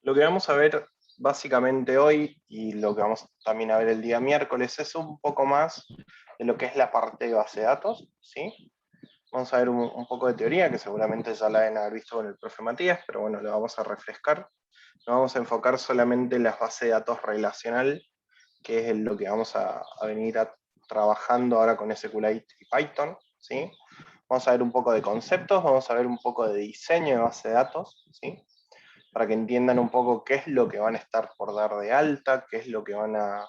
Lo que vamos a ver básicamente hoy y lo que vamos también a ver el día miércoles es un poco más de lo que es la parte de base de datos, ¿sí? Vamos a ver un poco de teoría, que seguramente ya la deben haber visto con el profe Matías, pero bueno, lo vamos a refrescar. Nos vamos a enfocar solamente en las bases de datos relacional, que es lo que vamos a venir trabajando ahora con SQLite y Python, ¿sí? Vamos a ver un poco de conceptos, vamos a ver un poco de diseño de base de datos, ¿sí? Para que entiendan un poco qué es lo que van a estar por dar de alta, qué es lo que van a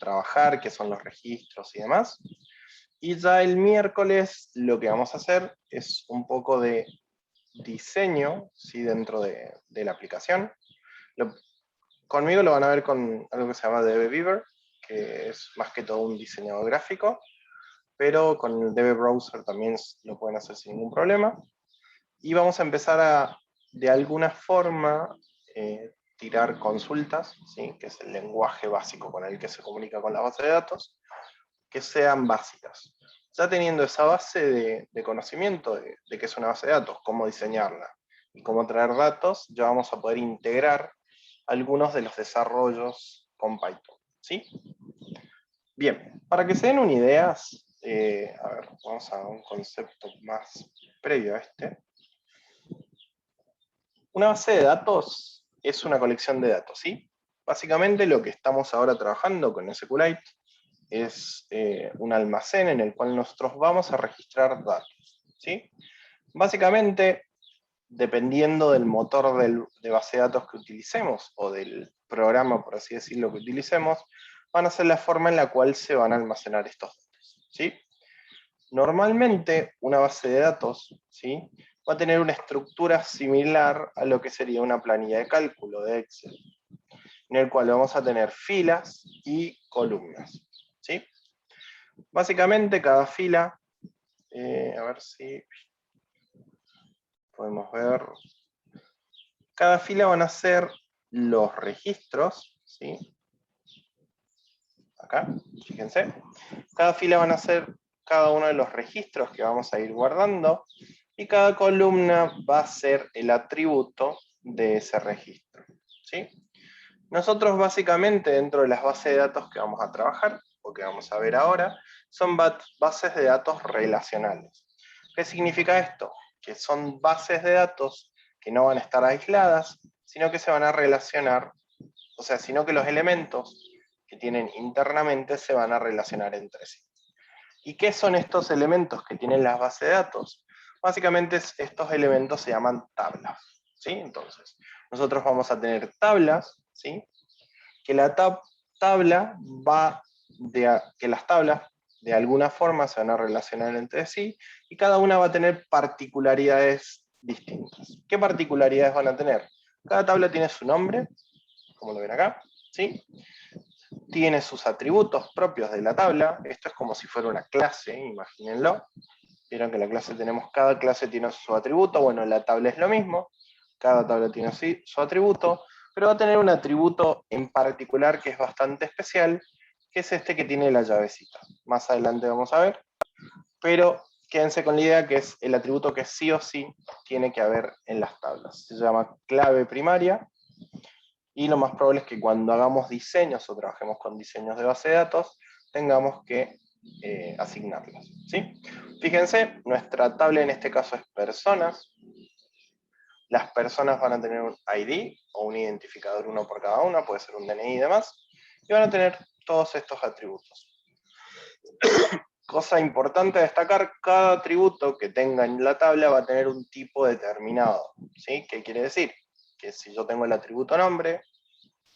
trabajar, qué son los registros y demás. Y ya el miércoles lo que vamos a hacer es un poco de diseño, ¿sí? Dentro de la aplicación. Conmigo lo van a ver con algo que se llama DB que es más que todo un diseñador gráfico, pero con el DB Browser también lo pueden hacer sin ningún problema. Y vamos a empezar a, de alguna forma, tirar consultas, ¿sí? Que es el lenguaje básico con el que se comunica con la base de datos, que sean básicas. Ya teniendo esa base de conocimiento de qué es una base de datos, cómo diseñarla y cómo traer datos, ya vamos a poder integrar algunos de los desarrollos con Python, ¿sí? Bien, para que se den una idea, a ver, vamos a un concepto más previo a este. Una base de datos es una colección de datos, ¿sí? Básicamente lo que estamos ahora trabajando con SQLite es un almacén en el cual nosotros vamos a registrar datos, ¿sí? Básicamente, dependiendo del motor de base de datos que utilicemos, o del programa, por así decirlo, que utilicemos, van a ser la forma en la cual se van a almacenar estos datos, ¿sí? Normalmente, una base de datos, ¿sí? Va a tener una estructura similar a lo que sería una planilla de cálculo de Excel, en el cual vamos a tener filas y columnas, ¿sí? Básicamente, cada fila, a ver si podemos ver, cada fila van a ser los registros, ¿sí? Acá, fíjense. Cada fila van a ser cada uno de los registros que vamos a ir guardando, y cada columna va a ser el atributo de ese registro, ¿sí? Nosotros básicamente dentro de las bases de datos que vamos a trabajar, o que vamos a ver ahora, son bases de datos relacionales. ¿Qué significa esto? Que son bases de datos que no van a estar aisladas, sino que se van a relacionar, o sea, sino que los elementos que tienen internamente se van a relacionar entre sí. ¿Y qué son estos elementos que tienen las bases de datos? Básicamente estos elementos se llaman tablas, ¿sí? Entonces, nosotros vamos a tener tablas, ¿sí? Que la tabla va que las tablas de alguna forma se van a relacionar entre sí, y cada una va a tener particularidades distintas. ¿Qué particularidades van a tener? Cada tabla tiene su nombre, como lo ven acá, ¿sí? Tiene sus atributos propios de la tabla. Esto es como si fuera una clase, imagínenlo. Vieron que la clase cada clase tiene su atributo. Bueno, la tabla es lo mismo. Cada tabla tiene su atributo, pero va a tener un atributo en particular que es bastante especial, que es este que tiene la llavecita. Más adelante vamos a ver, pero quédense con la idea que es el atributo que sí o sí tiene que haber en las tablas. Se llama clave primaria, y lo más probable es que cuando hagamos diseños o trabajemos con diseños de base de datos, tengamos que asignarlas, ¿sí? Fíjense, nuestra tabla en este caso es personas. Las personas van a tener un ID o un identificador, uno por cada una, puede ser un DNI y demás, y van a tener todos estos atributos. Cosa importante a destacar, cada atributo que tenga en la tabla va a tener un tipo determinado, ¿sí? ¿Qué quiere decir? Que si yo tengo el atributo nombre,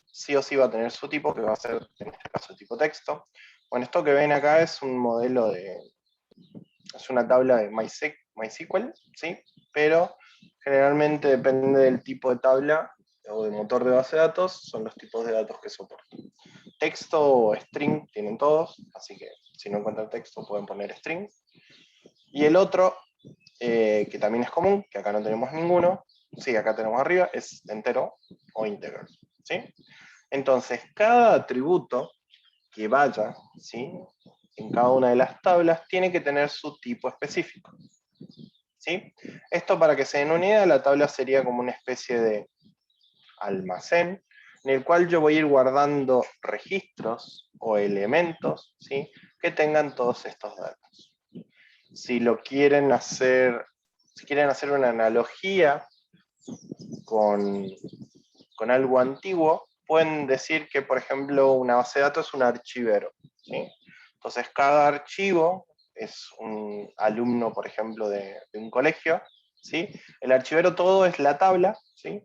sí o sí va a tener su tipo, que va a ser, en este caso, tipo texto. Bueno, esto que ven acá es un modelo es una tabla de MySQL, ¿sí? Pero generalmente depende del tipo de tabla o de motor de base de datos, son los tipos de datos que soportan. Texto o string tienen todos, así que si no encuentran texto pueden poner string. Y el otro, que también es común, que acá no tenemos ninguno, sí, acá tenemos arriba, es entero o integer, ¿sí? Entonces, cada atributo que vaya, ¿sí? En cada una de las tablas tiene que tener su tipo específico, ¿sí? Esto, para que se den una idea, la tabla sería como una especie de almacén, en el cual yo voy a ir guardando registros o elementos, ¿sí?, que tengan todos estos datos. Si quieren hacer una analogía con algo antiguo, pueden decir que, por ejemplo, una base de datos es un archivero, ¿sí? Entonces, cada archivo es un alumno, por ejemplo, de un colegio, ¿sí? El archivero todo es la tabla, ¿sí?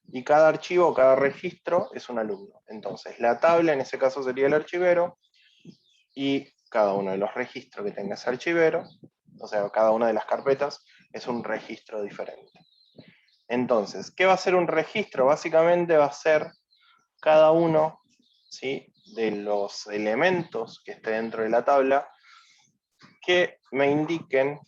Y cada archivo, cada registro es un alumno. Entonces, la tabla en ese caso sería el archivero, y cada uno de los registros que tenga ese archivero, o sea, cada una de las carpetas, es un registro diferente. Entonces, ¿qué va a ser un registro? Básicamente va a ser cada uno, ¿sí?, de los elementos que esté dentro de la tabla que me indiquen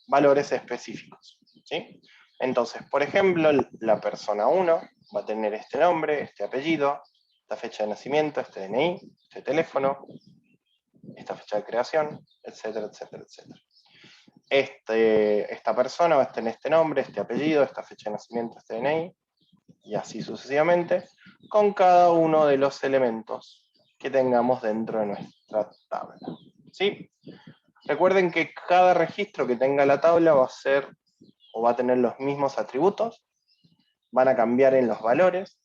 valores específicos, ¿sí? Entonces, por ejemplo, la persona 1 va a tener este nombre, este apellido, esta fecha de nacimiento, este DNI, este teléfono, esta fecha de creación, etcétera, etcétera, etcétera. Esta persona va a tener este nombre, este apellido, esta fecha de nacimiento, este DNI, y así sucesivamente, con cada uno de los elementos que tengamos dentro de nuestra tabla, ¿sí? Recuerden que cada registro que tenga la tabla va a tener los mismos atributos, van a cambiar en los valores,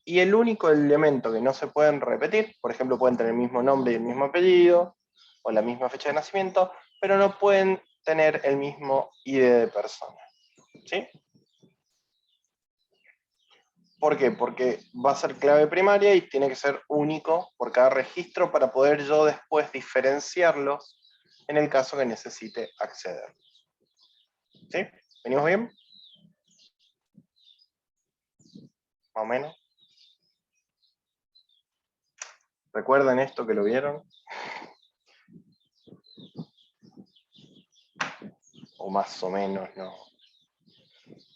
y el único elemento que no se pueden repetir, por ejemplo, pueden tener el mismo nombre y el mismo apellido, o la misma fecha de nacimiento, pero no pueden tener el mismo ID de persona, ¿sí? ¿Por qué? Porque va a ser clave primaria y tiene que ser único por cada registro para poder yo después diferenciarlos en el caso que necesite acceder. ¿Sí? ¿Venimos bien? Más o menos. ¿Recuerdan esto que lo vieron? O más o menos, no.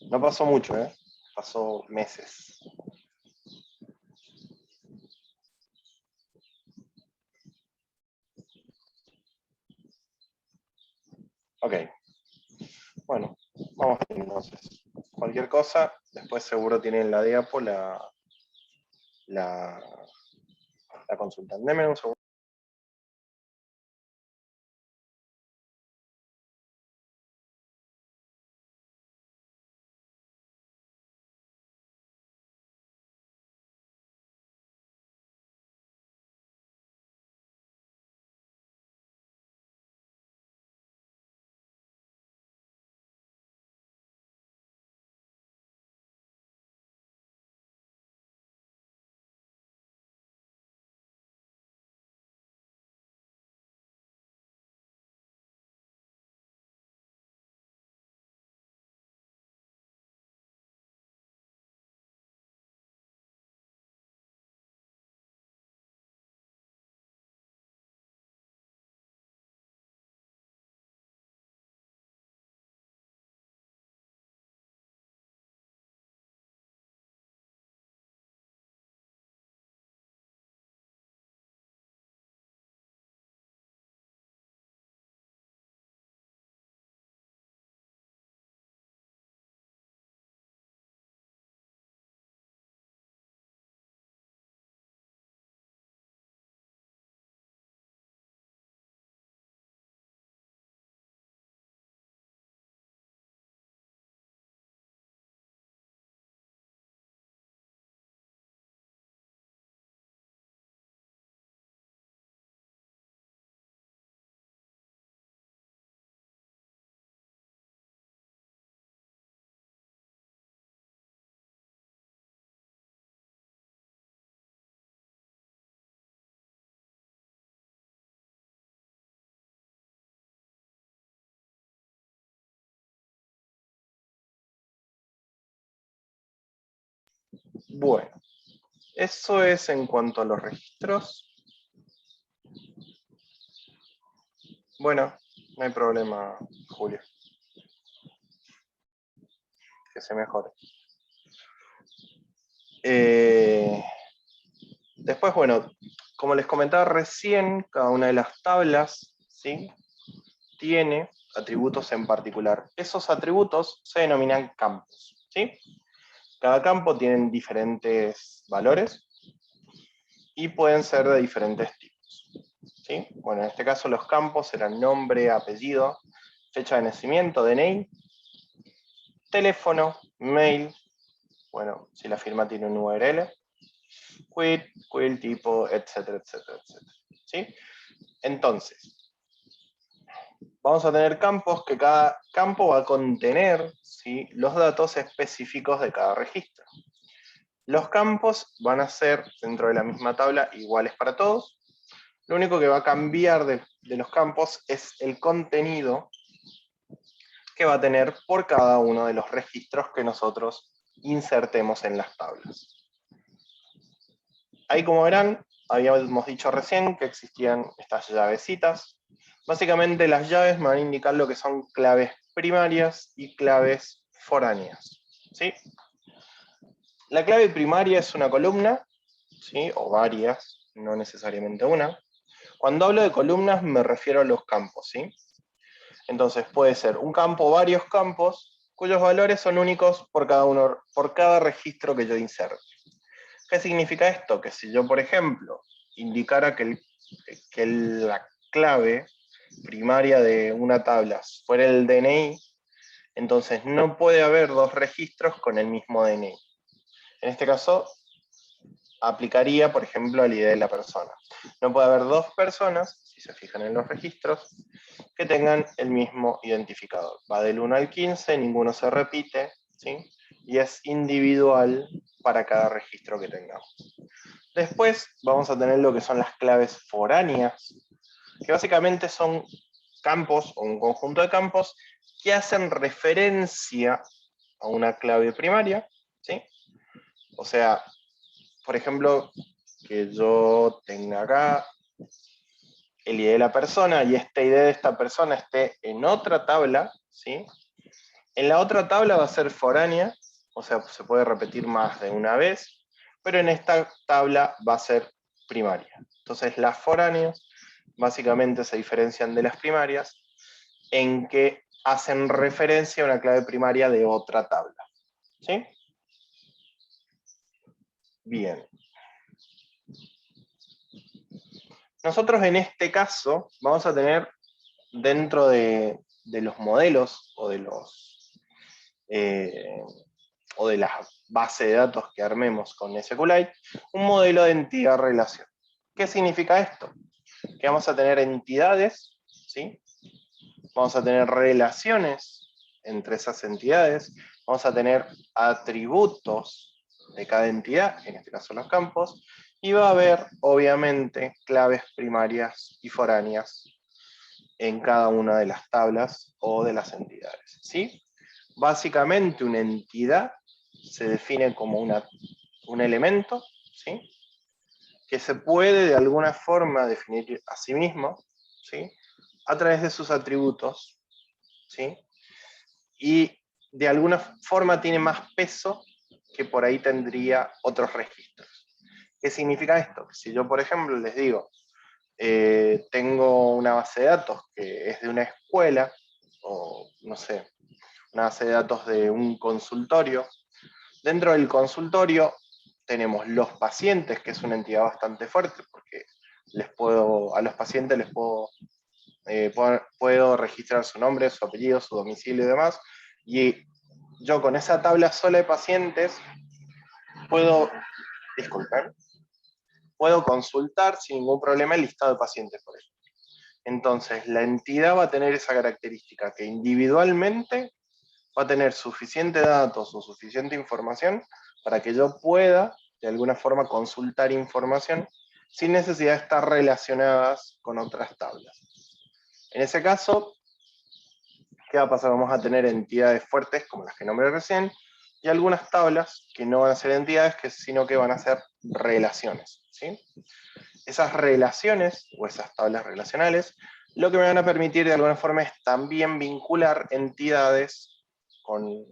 No pasó mucho, ¿eh? Pasó meses. Ok. Bueno, vamos entonces. Cualquier cosa, después seguro tienen la diapo, la consultan. Denme un segundo. Bueno, eso es en cuanto a los registros. Bueno, no hay problema, Julio. Que se mejore. Después, bueno, como les comentaba recién, cada una de las tablas, ¿sí?, tiene atributos en particular. Esos atributos se denominan campos. ¿sí? Cada campo tiene diferentes valores y pueden ser de diferentes tipos, ¿sí? Bueno, en este caso los campos serán nombre, apellido, fecha de nacimiento, DNI, teléfono, mail, bueno, si la firma tiene un URL, quit, tipo, etcétera, etcétera, etcétera, ¿sí? Entonces, vamos a tener campos que cada campo va a contener, ¿sí?, los datos específicos de cada registro. Los campos van a ser, dentro de la misma tabla, iguales para todos. Lo único que va a cambiar de los campos es el contenido que va a tener por cada uno de los registros que nosotros insertemos en las tablas. Ahí, como verán, habíamos dicho recién que existían estas llavecitas. Básicamente las llaves me van a indicar lo que son claves primarias y claves foráneas, ¿sí? La clave primaria es una columna, ¿sí?, o varias, no necesariamente una. Cuando hablo de columnas me refiero a los campos, ¿sí? Entonces puede ser un campo o varios campos cuyos valores son únicos por cada registro que yo inserte. ¿Qué significa esto? Que si yo, por ejemplo, indicara que la clave primaria de una tabla fuera el DNI, entonces no puede haber dos registros con el mismo DNI. En este caso, aplicaría, por ejemplo, a la idea de la persona. No puede haber dos personas, si se fijan en los registros, que tengan el mismo identificador. Va del 1 al 15, ninguno se repite, ¿sí?, y es individual para cada registro que tengamos. Después vamos a tener lo que son las claves foráneas, que básicamente son campos o un conjunto de campos que hacen referencia a una clave primaria, ¿sí? O sea, por ejemplo, que yo tenga acá el ID de la persona y esta ID de esta persona esté en otra tabla, ¿sí? En la otra tabla va a ser foránea, o sea, se puede repetir más de una vez, pero en esta tabla va a ser primaria. Entonces las foráneas básicamente se diferencian de las primarias en que hacen referencia a una clave primaria de otra tabla, ¿sí? Bien. Nosotros en este caso vamos a tener dentro de los modelos o de las bases de datos que armemos con SQLite, un modelo de entidad-relación. ¿Qué significa esto? Que vamos a tener entidades, ¿sí? Vamos a tener relaciones entre esas entidades, vamos a tener atributos de cada entidad, en este caso los campos, y va a haber, obviamente, claves primarias y foráneas en cada una de las tablas o de las entidades, ¿sí? Básicamente una entidad se define como un elemento, ¿sí?, que se puede de alguna forma definir a sí mismo, ¿sí?, a través de sus atributos, ¿sí?, y de alguna forma tiene más peso que por ahí tendría otros registros. ¿Qué significa esto? Que si yo, por ejemplo, les digo, tengo una base de datos que es de una escuela, o no sé, una base de datos de un consultorio. Dentro del consultorio tenemos los pacientes, que es una entidad bastante fuerte, porque a los pacientes les puedo registrar su nombre, su apellido, su domicilio y demás, y yo con esa tabla sola de pacientes puedo, disculpen, puedo consultar sin ningún problema el listado de pacientes, por ejemplo. Entonces, la entidad va a tener esa característica, que individualmente va a tener suficiente datos o suficiente información para que yo pueda, de alguna forma, consultar información sin necesidad de estar relacionadas con otras tablas. En ese caso, ¿qué va a pasar? Vamos a tener entidades fuertes, como las que nombré recién, y algunas tablas que no van a ser entidades, sino que van a ser relaciones, ¿sí? Esas relaciones, o esas tablas relacionales, lo que me van a permitir de alguna forma es también vincular entidades con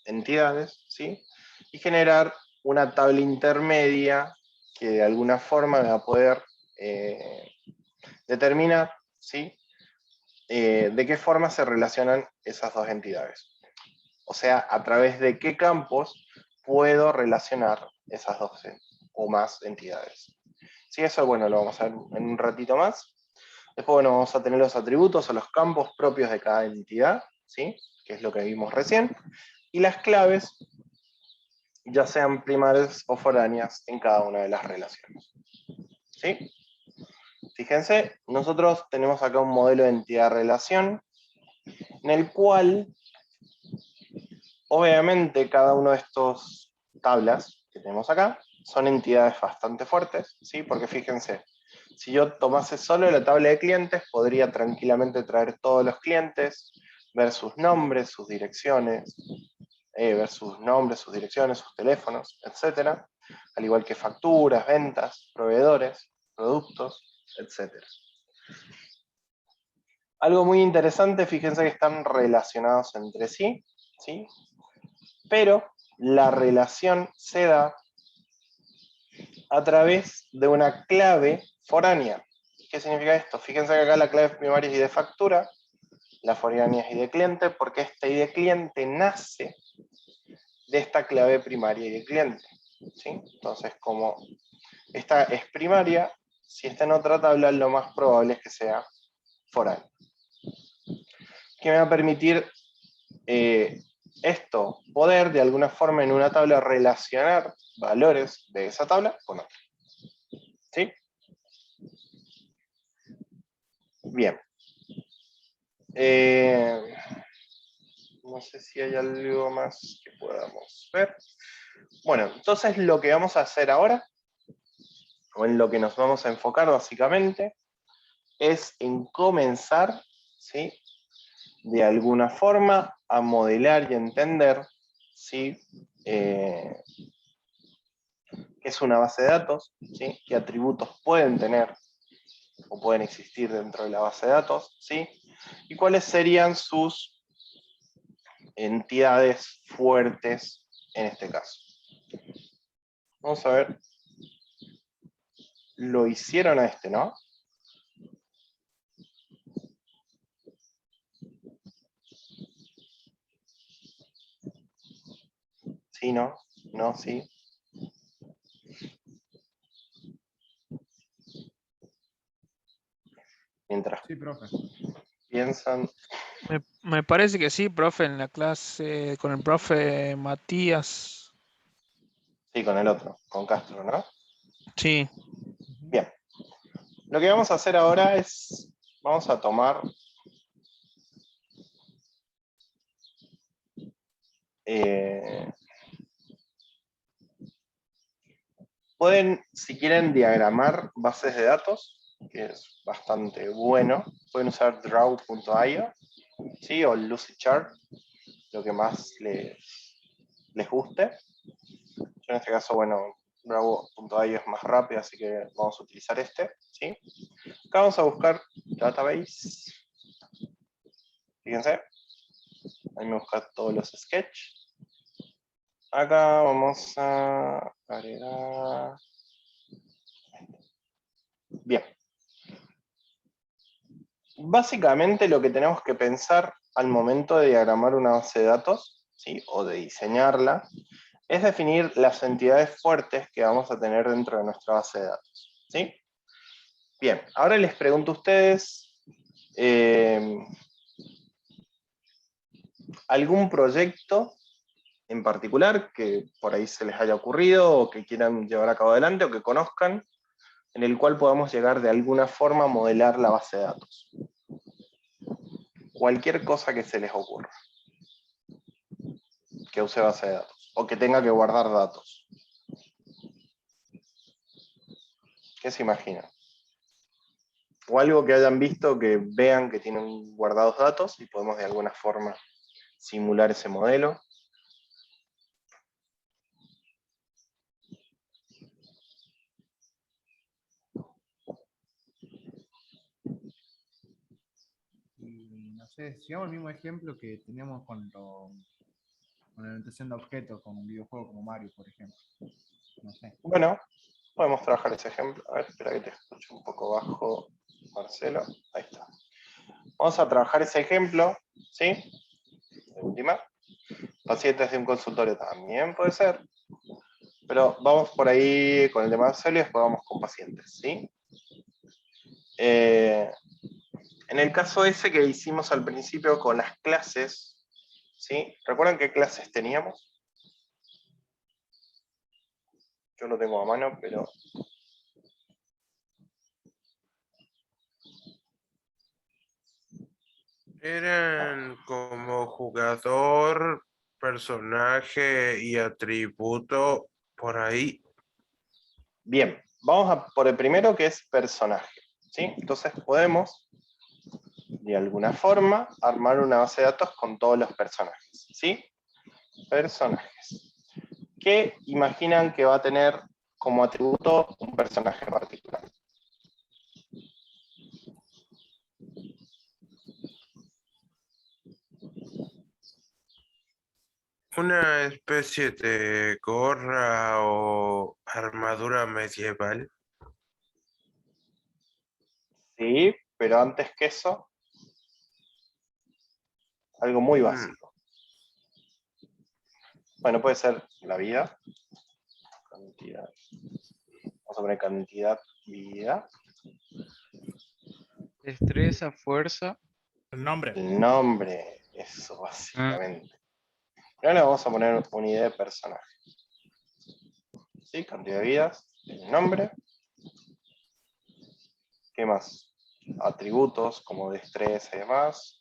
entidades, ¿sí?, y generar una tabla intermedia que de alguna forma me va a poder determinar, ¿sí?, de qué forma se relacionan esas dos entidades. O sea, a través de qué campos puedo relacionar esas dos o más entidades. Sí, eso, bueno, lo vamos a ver en un ratito más. Después, bueno, vamos a tener los atributos o los campos propios de cada entidad, ¿sí? Que es lo que vimos recién. Y las claves, ya sean primarias o foráneas, en cada una de las relaciones. ¿Sí? Fíjense, nosotros tenemos acá un modelo de entidad-relación, en el cual, obviamente, cada uno de estos tablas que tenemos acá son entidades bastante fuertes, ¿sí? Porque fíjense, si yo tomase solo la tabla de clientes, podría tranquilamente traer todos los clientes, ver sus nombres, sus direcciones, ver sus nombres, sus direcciones, sus teléfonos, etcétera, al igual que facturas, ventas, proveedores, productos, etcétera. Algo muy interesante, fíjense que están relacionados entre sí, ¿sí? Pero la relación se da a través de una clave foránea. ¿Qué significa esto? Fíjense que acá la clave primaria es ID de factura, la foránea es ID de cliente, porque esta ID de cliente nace de esta clave primaria ID de cliente. ¿Sí? Entonces, como esta es primaria, si está en otra tabla, lo más probable es que sea foránea. ¿Qué me va a permitir esto? Poder, de alguna forma, en una tabla relacionar valores de esa tabla con otra. ¿Sí? Bien. No sé si hay algo más que podamos ver. Bueno, entonces lo que vamos a hacer ahora, o en lo que nos vamos a enfocar básicamente, es en comenzar, ¿sí? De alguna forma a modelar y entender, ¿sí? Qué es una base de datos, ¿sí? Qué atributos pueden tener o pueden existir dentro de la base de datos, ¿sí? Y cuáles serían sus entidades fuertes en este caso. Vamos a ver. Lo hicieron a este, ¿no? Sí, no, no, sí. Mientras Sí, profe. piensan, Me parece que sí, profe, en la clase con el profe Matías. sí, con el otro, con Castro, ¿no? Sí, Bien. Lo que vamos a hacer ahora es, vamos a tomar pueden, si quieren, diagramar bases de datos, que es bastante bueno. Pueden usar draw.io, ¿sí? O Lucidchart, lo que más les guste. Yo en este caso, bueno, draw.io es más rápido, así que vamos a utilizar este, ¿sí? Acá vamos a buscar database. Fíjense, ahí me busca todos los sketch. Acá vamos a agregar. Bien. Básicamente lo que tenemos que pensar al momento de diagramar una base de datos, ¿sí? O de diseñarla, es definir las entidades fuertes que vamos a tener dentro de nuestra base de datos, ¿sí? Bien, ahora les pregunto a ustedes, ¿algún proyecto en particular que por ahí se les haya ocurrido o que quieran llevar a cabo adelante o que conozcan, en el cual podamos llegar de alguna forma a modelar la base de datos? Cualquier cosa que se les ocurra, que use base de datos, o que tenga que guardar datos. ¿Qué se imaginan? O algo que hayan visto, que vean que tienen guardados datos y podemos de alguna forma simular ese modelo. Y no sé, sigamos el mismo ejemplo que teníamos con la orientación de objetos, con un videojuego como Mario, por ejemplo. No sé. Bueno, podemos trabajar ese ejemplo. A ver, espera que te escucho un poco bajo, Marcelo. Ahí está. Vamos a trabajar ese ejemplo, ¿sí? De última. Pacientes de un consultorio también puede ser. Pero vamos por ahí con el de Marcelo y después vamos con pacientes, ¿sí? En el caso ese que hicimos al principio con las clases, ¿sí? ¿Recuerdan qué clases teníamos? Yo lo tengo a mano, pero... Eran como jugador, personaje y atributo por ahí. Bien, vamos a por el primero que es personaje, ¿sí? Entonces podemos, de alguna forma, armar una base de datos con todos los personajes, ¿sí? Personajes. ¿Qué imaginan que va a tener como atributo un personaje particular? Una especie de gorra o armadura medieval. Sí, pero antes que eso, algo muy básico. Bueno, puede ser la vida, cantidad. Vamos a poner cantidad, vida. Destreza, fuerza. El nombre. El nombre, eso básicamente. Ahora le vamos a poner unidad de personaje. ¿Sí? Cantidad de vidas, el nombre. ¿Qué más? Atributos como destreza y demás.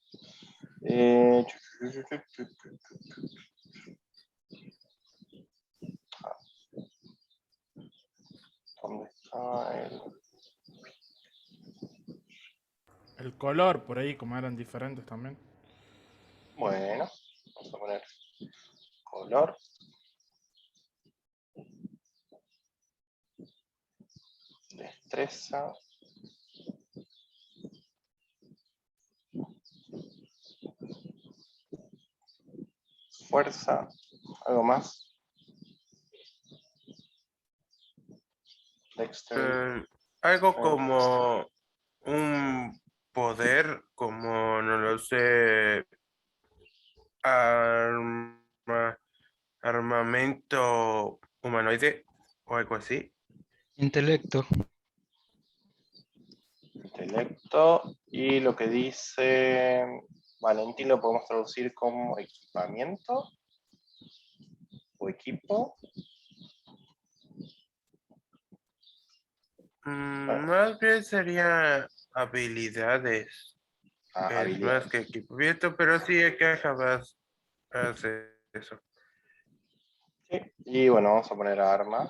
¿Dónde está el...? El color, por ahí, como eran diferentes también. Bueno, vamos a poner color. Destreza. Fuerza. ¿Algo más? Dexterity. Algo como un poder, como no lo sé, armamento humanoide o algo así. Intelecto. Intelecto. Y lo que dice Valentín lo podemos traducir como equipamiento o equipo. Más bien sería habilidades. Es Habilidad. más que equipamiento, pero sí encaja más hacer eso. Sí. Y bueno, vamos a poner arma.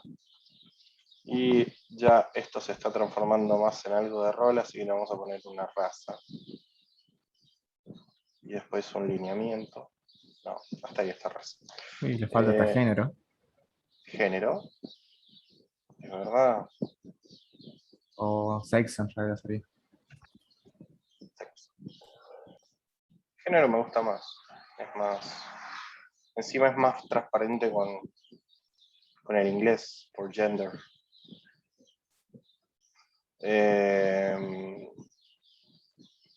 Y ya esto se está transformando más en algo de rol, así que le vamos a poner una raza. Y después un lineamiento. No, hasta ahí está raza. Y le falta hasta género. Género. Es verdad. O sexo en realidad sería. Sexo. Género me gusta más. Es más. Encima es más transparente con el inglés, por gender.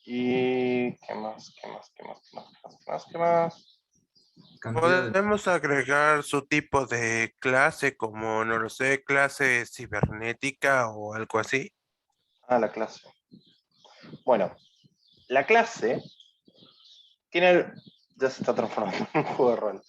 Y qué más. Cantidad de... Podemos agregar su tipo de clase, como no lo sé, clase cibernética o algo así. Ah, la clase. Bueno, la clase tiene, ya se está transformando en un juego de rol.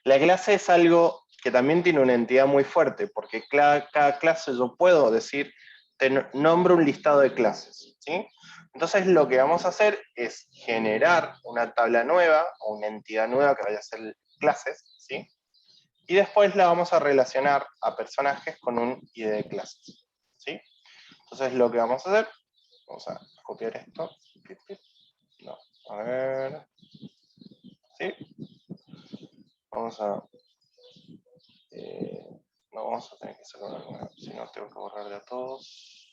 La clase es algo que también tiene una entidad muy fuerte, porque cada clase yo puedo decir, te nombro un listado de clases, ¿sí? Entonces lo que vamos a hacer es generar una tabla nueva o una entidad nueva que vaya a ser clases, ¿sí? Y después la vamos a relacionar a personajes con un ID de clases, ¿sí? Entonces lo que vamos a hacer, vamos a copiar esto. No, a ver. ¿Sí? Vamos a... no vamos a tener que sacar una nueva, si no tengo que borrar de a todos.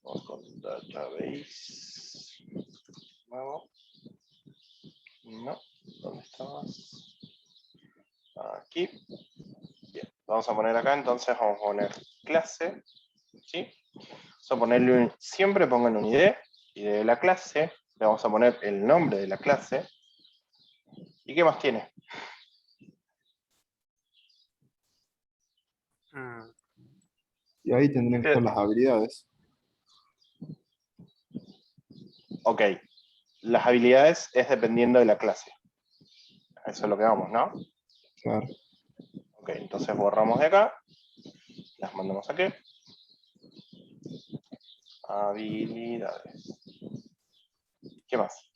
Vamos con database. Nuevo. No, ¿dónde estabas? Aquí. Bien, vamos a poner acá, entonces vamos a poner clase. ¿Sí? Vamos a ponerle siempre pongan un ID de la clase. Le vamos a poner el nombre de la clase. ¿Y qué más tiene? Y ahí tendrían que estar las habilidades. Ok, las habilidades es dependiendo de la clase. Eso es lo que vamos, ¿no? Claro. Ok, entonces borramos de acá. Las mandamos aquí. Habilidades. ¿Qué más?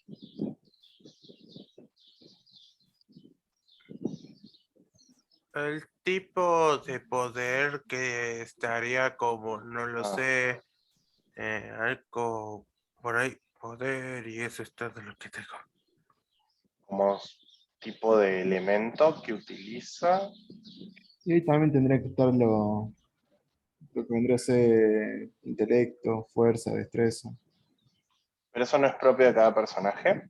El tipo de poder que estaría como, no lo Ah. sé, algo por ahí, poder, y eso es todo lo que tengo. Como tipo de elemento que utiliza. Y ahí también tendría que estar lo que vendría a ser intelecto, fuerza, destreza. Pero eso no es propio de cada personaje.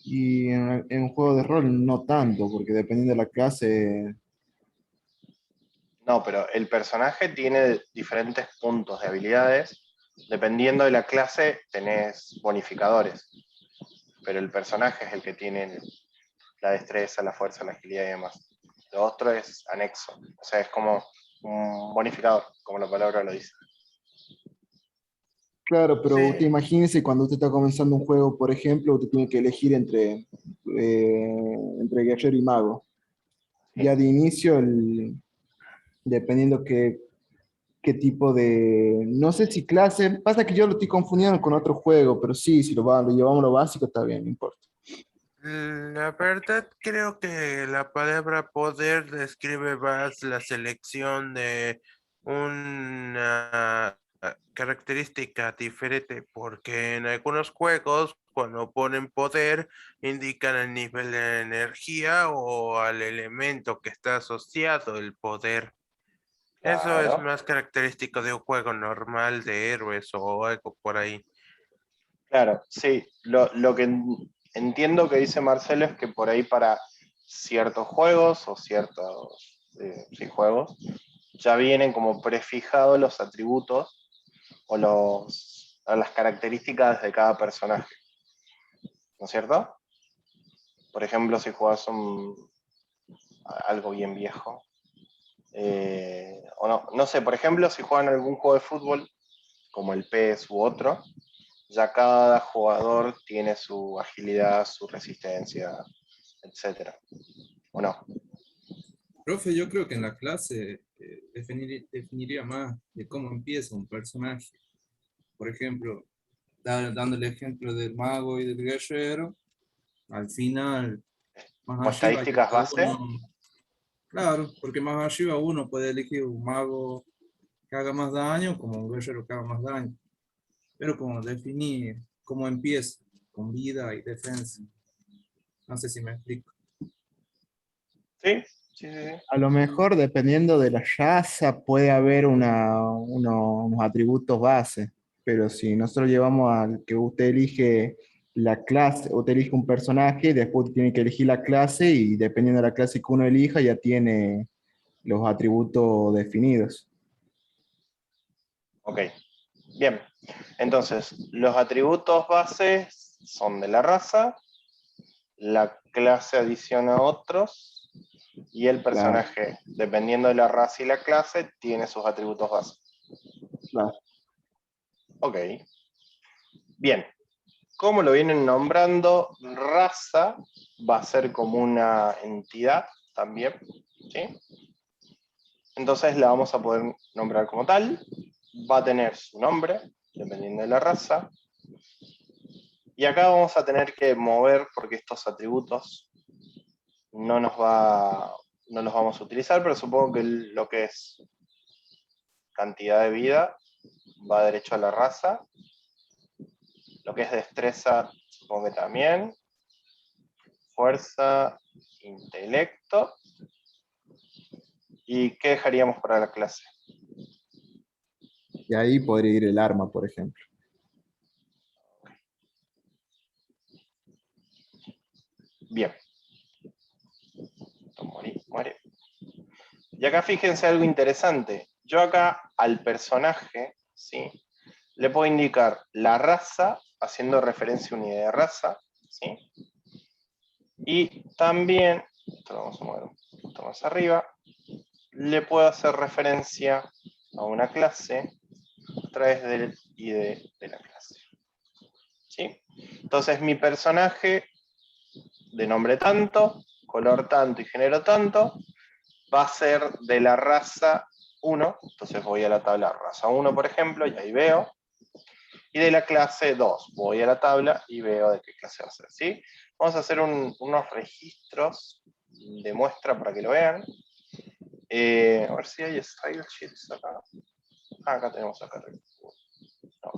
Y en un juego de rol no tanto, porque dependiendo de la clase, No, pero el personaje tiene diferentes puntos de habilidades. Dependiendo de la clase, tenés bonificadores. Pero el personaje es el que tiene la destreza, la fuerza, la agilidad y demás. Lo otro es anexo. O sea, es como un bonificador, como la palabra lo dice. claro, pero Sí. usted imagínese cuando usted está comenzando un juego, por ejemplo, usted tiene que elegir entre guerrero y mago. Ya de inicio, dependiendo qué tipo de, no sé si clase, pasa que yo lo estoy confundiendo con otro juego, pero sí, si lo llevamos a lo básico, está bien, no importa. La verdad creo que la palabra poder describe más la selección de una característica diferente, porque en algunos juegos cuando ponen poder indican el nivel de energía o al elemento que está asociado el poder. Eso es Claro. más característico de un juego normal de héroes o algo por ahí. Claro, sí. Lo que entiendo que dice Marcelo es que por ahí para ciertos juegos o ciertos sí, juegos ya vienen como prefijados los atributos o las características de cada personaje, ¿no es cierto? Por ejemplo, si juegas algo bien viejo, o no, no sé, por ejemplo, si juegan algún juego de fútbol, como el PES u otro, ya cada jugador tiene su agilidad, su resistencia, etcétera. ¿O no? Profe, yo creo que en la clase definiría más de cómo empieza un personaje. Por ejemplo, dando el ejemplo del mago y del guerrero, al final, Como más arriba estadísticas llega base, uno, claro, porque más arriba uno puede elegir un mago que haga más daño como un guerrero que haga más daño. Pero como definir cómo empieza, con vida y defensa. No sé si me explico. ¿sí? Sí, sí, sí. A lo mejor, dependiendo de la raza, puede haber unos atributos base, pero si nosotros llevamos al que usted elige la clase, usted elige un personaje, después usted tiene que elegir la clase y dependiendo de la clase que uno elija, ya tiene los atributos definidos. Ok, bien. Entonces, los atributos bases son de la raza, la clase adiciona otros y el Claro, personaje, dependiendo de la raza y la clase, tiene sus atributos bases. claro. Ok, bien. Como lo vienen nombrando, raza va a ser como una entidad también, ¿sí? Entonces la vamos a poder nombrar como tal, va a tener su nombre, dependiendo de la raza, y acá vamos a tener que mover porque estos atributos no los vamos a utilizar, pero supongo que lo que es cantidad de vida va derecho a la raza, lo que es destreza supongo que también, fuerza, intelecto. ¿Y qué dejaríamos para la clase? Y ahí podría ir el arma, por ejemplo. Bien. Muere. Y acá fíjense algo interesante. Yo acá al personaje, ¿sí? Le puedo indicar la raza, haciendo referencia a unidad de raza, ¿sí? Y también, esto lo vamos a mover un poquito más arriba, le puedo hacer referencia a una clase a través del ID de la clase. ¿Sí? Entonces mi personaje de nombre tanto, color tanto y género tanto, va a ser de la raza 1, entonces voy a la tabla raza 1, por ejemplo, y ahí veo, y de la clase 2, voy a la tabla y veo de qué clase va a ser, ¿sí? Vamos a hacer unos registros de muestra para que lo vean. A ver si hay style sheets acá. Ah, acá tenemos acá. No.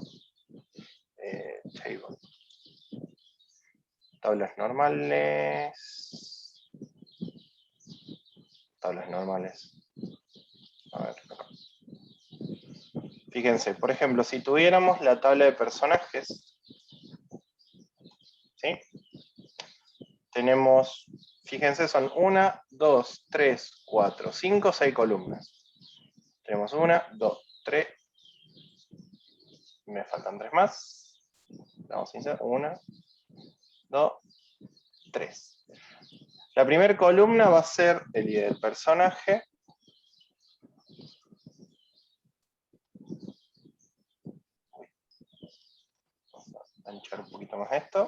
Table. Tablas normales. Tablas normales. A ver, acá. Fíjense, por ejemplo, si tuviéramos la tabla de personajes, ¿sí? Tenemos, fíjense, son 1, 2, 3, 4, 5, 6 columnas. Tenemos 1, 2, 3. Me faltan 3 más. Vamos a iniciar. 1, 2, 3. La primera columna va a ser el ID del personaje. Vamos a anchar un poquito más esto.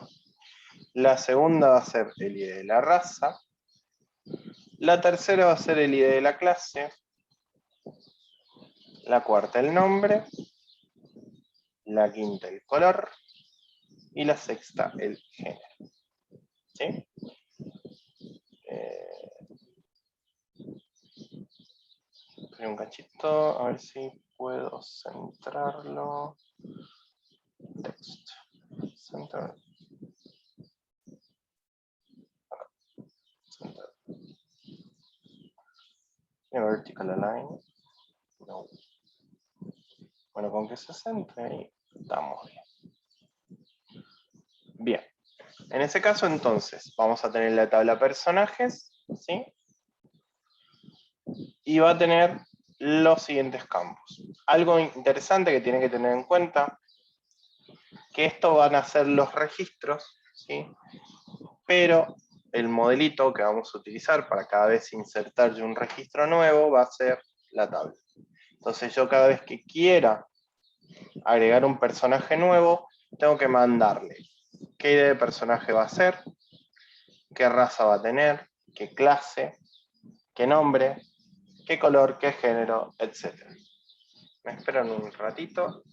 La segunda va a ser el ID de la raza. La tercera va a ser el ID de la clase. La cuarta el nombre. La quinta el color. Y la sexta el género. ¿Sí? Un cachito, a ver si puedo centrarlo. Text. Center. Center. Vertical align. No. Bueno, con que se centre ahí, estamos bien. Bien. En ese caso, entonces, vamos a tener la tabla personajes, ¿sí? Y va a tener los siguientes campos. Algo interesante que tienen que tener en cuenta, que esto van a ser los registros, ¿sí? Pero el modelito que vamos a utilizar para cada vez insertar un registro nuevo va a ser la tabla. Entonces yo cada vez que quiera agregar un personaje nuevo, tengo que mandarle qué idea de personaje va a ser, qué raza va a tener, qué clase, qué nombre, qué color, qué género, etc. Me esperan un ratito.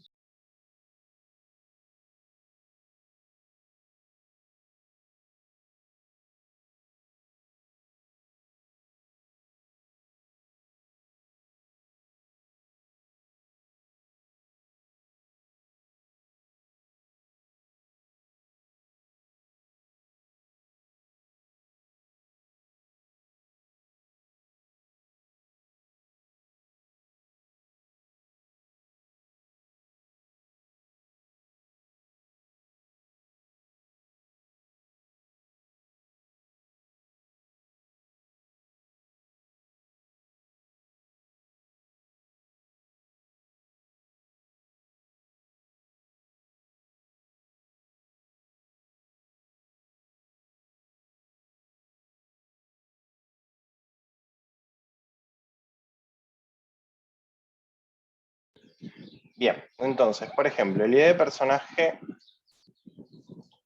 Bien, entonces, por ejemplo, el ID de personaje.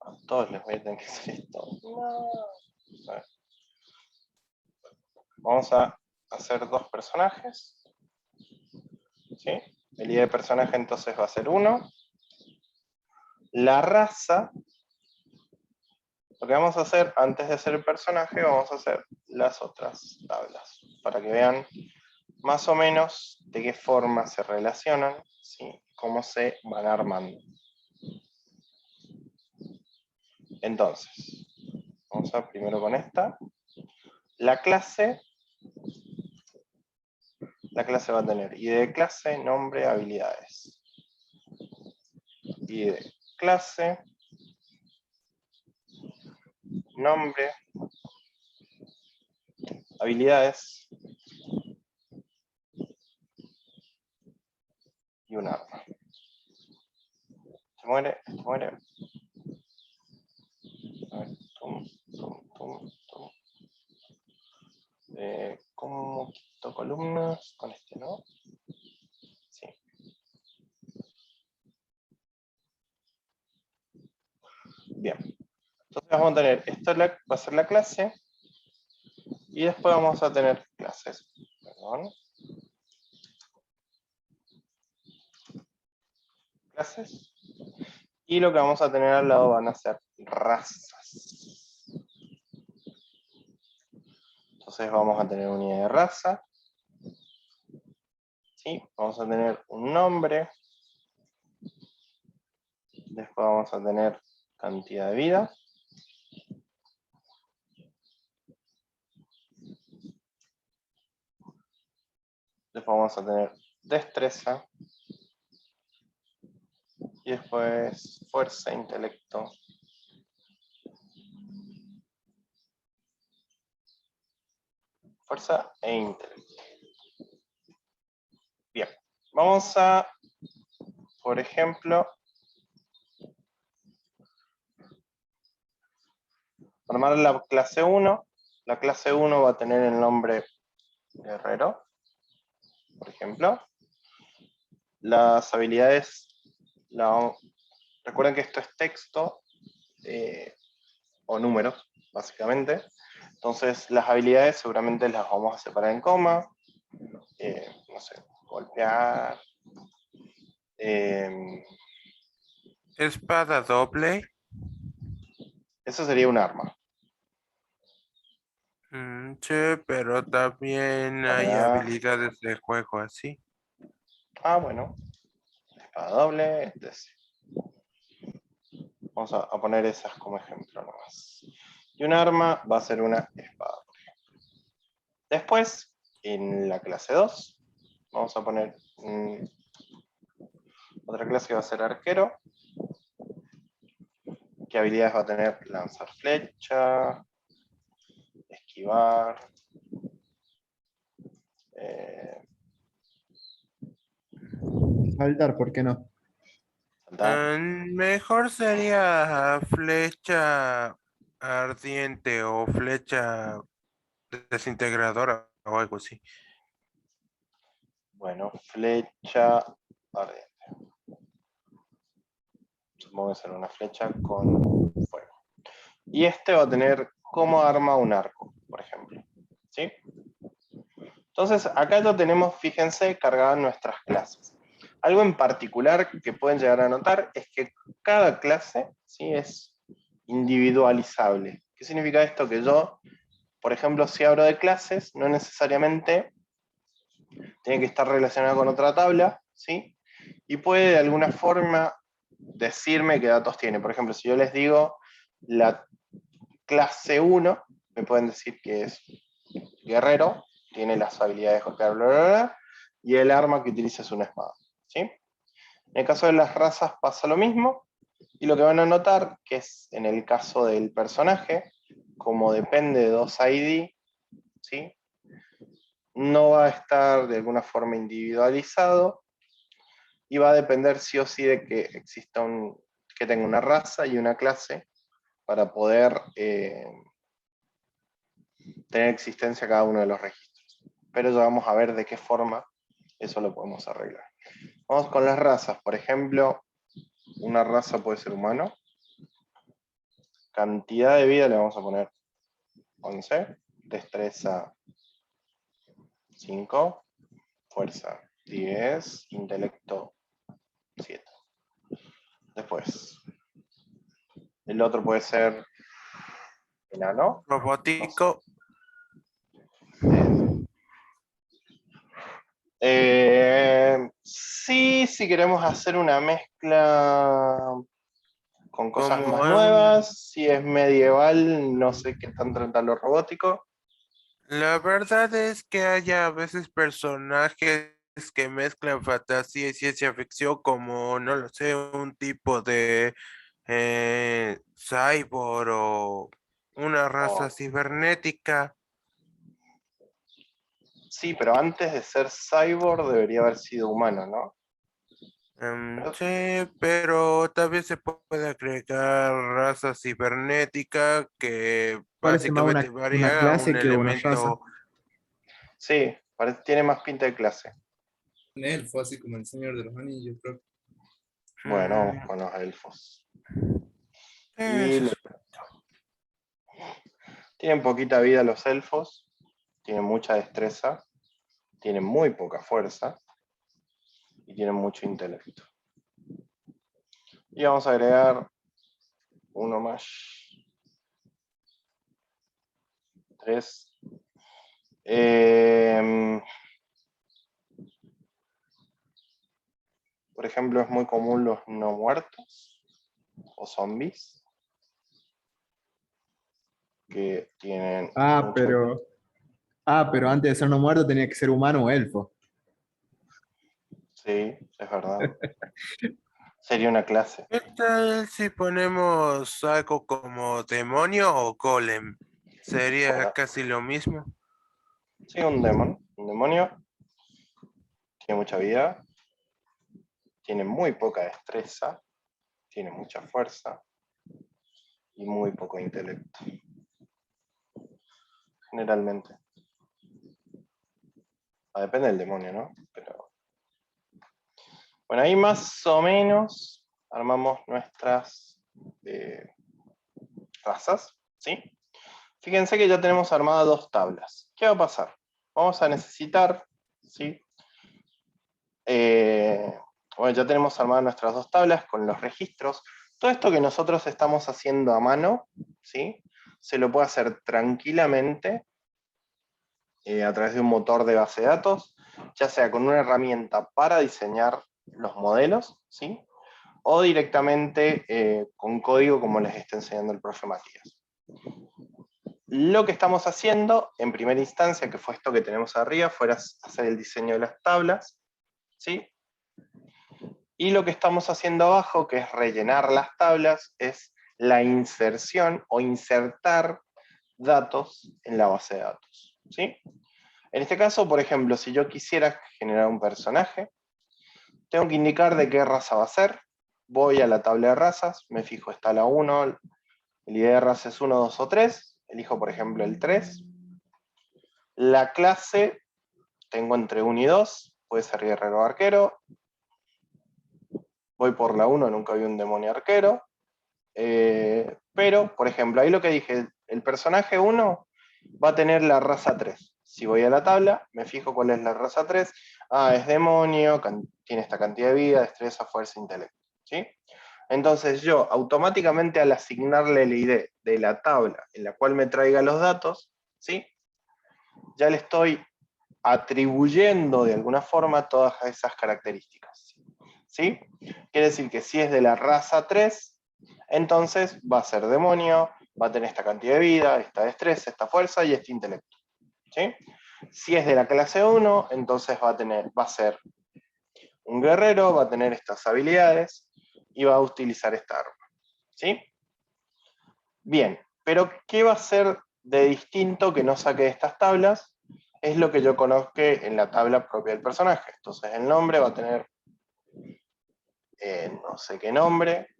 A todos les voy a tener que hacer esto. No. A ver. Vamos a hacer dos personajes. ¿Sí? El ID de personaje entonces va a ser 1. La raza. Lo que vamos a hacer antes de hacer el personaje, vamos a hacer las otras tablas. Para que vean más o menos de qué forma se relacionan, ¿sí? Cómo se van armando. Entonces, vamos a primero con esta. La clase va a tener ID de clase, nombre, habilidades. ID de clase, nombre, habilidades y un arma. Se muere, se muere. A ver, tum, tum, tum, tum. ¿Cómo quito columnas? Con este, ¿no? vamos a tener, esto va a ser la clase, y después vamos a tener clases. Perdón. Clases. Y lo que vamos a tener al lado van a ser razas. Entonces vamos a tener unidad de raza. ¿Sí? Vamos a tener un nombre. Después vamos a tener cantidad de vida. Después vamos a tener destreza. Y después fuerza, intelecto. Fuerza e intelecto. Bien. Vamos a, por ejemplo, formar la clase 1. La clase 1 va a tener el nombre guerrero, por ejemplo. Las habilidades, recuerden que esto es texto o números, básicamente. Entonces las habilidades seguramente las vamos a separar en coma. No sé, golpear. Espada doble. Eso sería un arma. Sí, pero también hay Para- habilidades de juego así. Ah, bueno. Espada doble. Vamos a poner esas como ejemplo nomás. Y un arma va a ser una espada, por ejemplo. Después, en la clase 2, vamos a poner otra clase que va a ser arquero. ¿Qué habilidades va a tener? Lanzar flecha, esquivar, Saltar, ¿por qué no? saltar. Mejor sería flecha ardiente o flecha desintegradora o algo así. Bueno, flecha ardiente. Supongo que será una flecha con fuego. Y este va a tener como arma un arco, por ejemplo. ¿Sí? Entonces, acá lo tenemos, fíjense, cargadas nuestras clases. Algo en particular que pueden llegar a notar es que cada clase, ¿sí?, es individualizable. ¿Qué significa esto? Que yo, por ejemplo, si abro de clases, no necesariamente tiene que estar relacionado con otra tabla, ¿sí? Y puede de alguna forma decirme qué datos tiene. Por ejemplo, si yo les digo la clase 1, me pueden decir que es guerrero, tiene las habilidades de golpear, bla, bla, bla, y el arma que utiliza es una espada, ¿sí? En el caso de las razas pasa lo mismo, y lo que van a notar que es en el caso del personaje, como depende de 2ID, ¿sí?, no va a estar de alguna forma individualizado, y va a depender sí o sí de que exista que tenga una raza y una clase para poder tener existencia cada uno de los registros. Pero ya vamos a ver de qué forma eso lo podemos arreglar. Vamos con las razas. Por ejemplo, una raza puede ser humano. Cantidad de vida le vamos a poner 11. Destreza 5. Fuerza 10. Intelecto 7. Después, el otro puede ser enano. Robótico. Sí, si queremos hacer una mezcla con cosas Como más nuevas, si es medieval, no sé qué tanto entra lo robótico. la verdad es que hay a veces personajes que mezclan fantasía y ciencia ficción como, no lo sé, un tipo de cyborg o una raza Oh, cibernética. sí, pero antes de ser cyborg debería haber sido humano, ¿no? Sí, pero también se puede agregar raza cibernética que Parece más básicamente una varía un clase que una raza. elemento. Sí, tiene más pinta de clase. Un elfo, así como el Señor de los Anillos, creo. Bueno, mm, vamos con los elfos. Y eso es- Tienen poquita vida los elfos, tienen mucha destreza, tienen muy poca fuerza y tienen mucho intelecto. Y vamos a agregar uno más. 3. Por ejemplo, es muy común los no muertos o zombies que tienen mucha vida. Pero antes de ser no muerto tenía que ser humano o elfo. Sí, es verdad. Sería una clase. ¿Qué tal si ponemos algo como demonio o golem? Sería Bueno, casi lo mismo. sí, un demonio. Un demonio tiene mucha vida, tiene muy poca destreza, tiene mucha fuerza y muy poco intelecto. Generalmente. Depende del demonio, ¿no? Pero bueno, ahí más o menos armamos nuestras razas, ¿sí? Fíjense que ya tenemos armadas 2 tablas. ¿Qué va a pasar? Vamos a necesitar, ¿sí? Bueno, ya tenemos armadas nuestras 2 tablas con los registros. Todo esto que nosotros estamos haciendo a mano, ¿sí? Se lo puede hacer tranquilamente a través de un motor de base de datos, ya sea con una herramienta para diseñar los modelos, ¿sí? O directamente con código como les está enseñando el profe Matías. Lo que estamos haciendo en primera instancia, que fue esto que tenemos arriba, fue hacer el diseño de las tablas, ¿sí? Y lo que estamos haciendo abajo, que es rellenar las tablas, es la inserción o insertar datos en la base de datos, ¿sí? En este caso, por ejemplo, si yo quisiera generar un personaje, tengo que indicar de qué raza va a ser. Voy a la tabla de razas, me fijo, está la 1, el ID de raza es 1, 2 o 3, elijo por ejemplo el 3. La clase, tengo entre 1 y 2, puede ser guerrero o arquero. Voy por la 1, nunca vi un demonio arquero. Pero, por ejemplo, ahí lo que dije, el personaje 1 va a tener la raza 3. Si voy a la tabla, me fijo cuál es la raza 3. Ah, es demonio, tiene esta cantidad de vida, destreza, fuerza, intelecto. ¿Sí? Entonces yo automáticamente al asignarle el ID de la tabla en la cual me traiga los datos, ¿sí? Ya le estoy atribuyendo de alguna forma todas esas características. ¿Sí? Quiere decir que si es de la raza 3, entonces va a ser demonio, va a tener esta cantidad de vida, esta destreza, esta fuerza y este intelecto. ¿Sí? Si es de la clase 1, entonces va a ser un guerrero, va a tener estas habilidades y va a utilizar esta arma. ¿Sí? Bien, pero ¿qué va a ser de distinto que no saque de estas tablas? Es lo que yo conozco en la tabla propia del personaje. Entonces el nombre va a tener no sé qué nombre.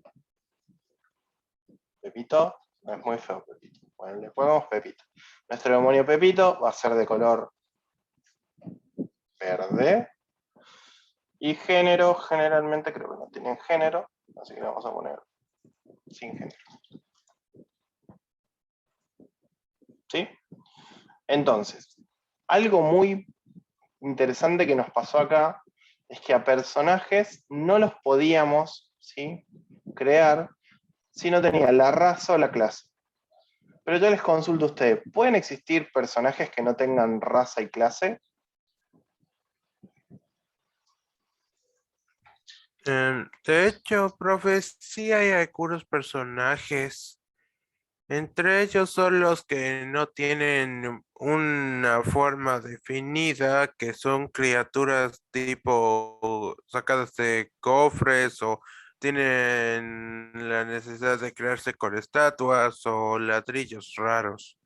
Pepito, no es muy feo Pepito. Bueno, le ponemos Pepito. Nuestro demonio Pepito va a ser de color verde. Y género, generalmente creo que no tienen género, así que le vamos a poner sin género. ¿Sí? Entonces, algo muy interesante que nos pasó acá es que a personajes no los podíamos, ¿sí?, crear si no tenían la raza o la clase. Pero yo les consulto a ustedes, ¿pueden existir personajes que no tengan raza y clase? De hecho, profe, sí hay algunos personajes. Entre ellos son los que no tienen una forma definida, que son criaturas tipo sacadas de cofres o tienen la necesidad de crearse con estatuas o ladrillos raros.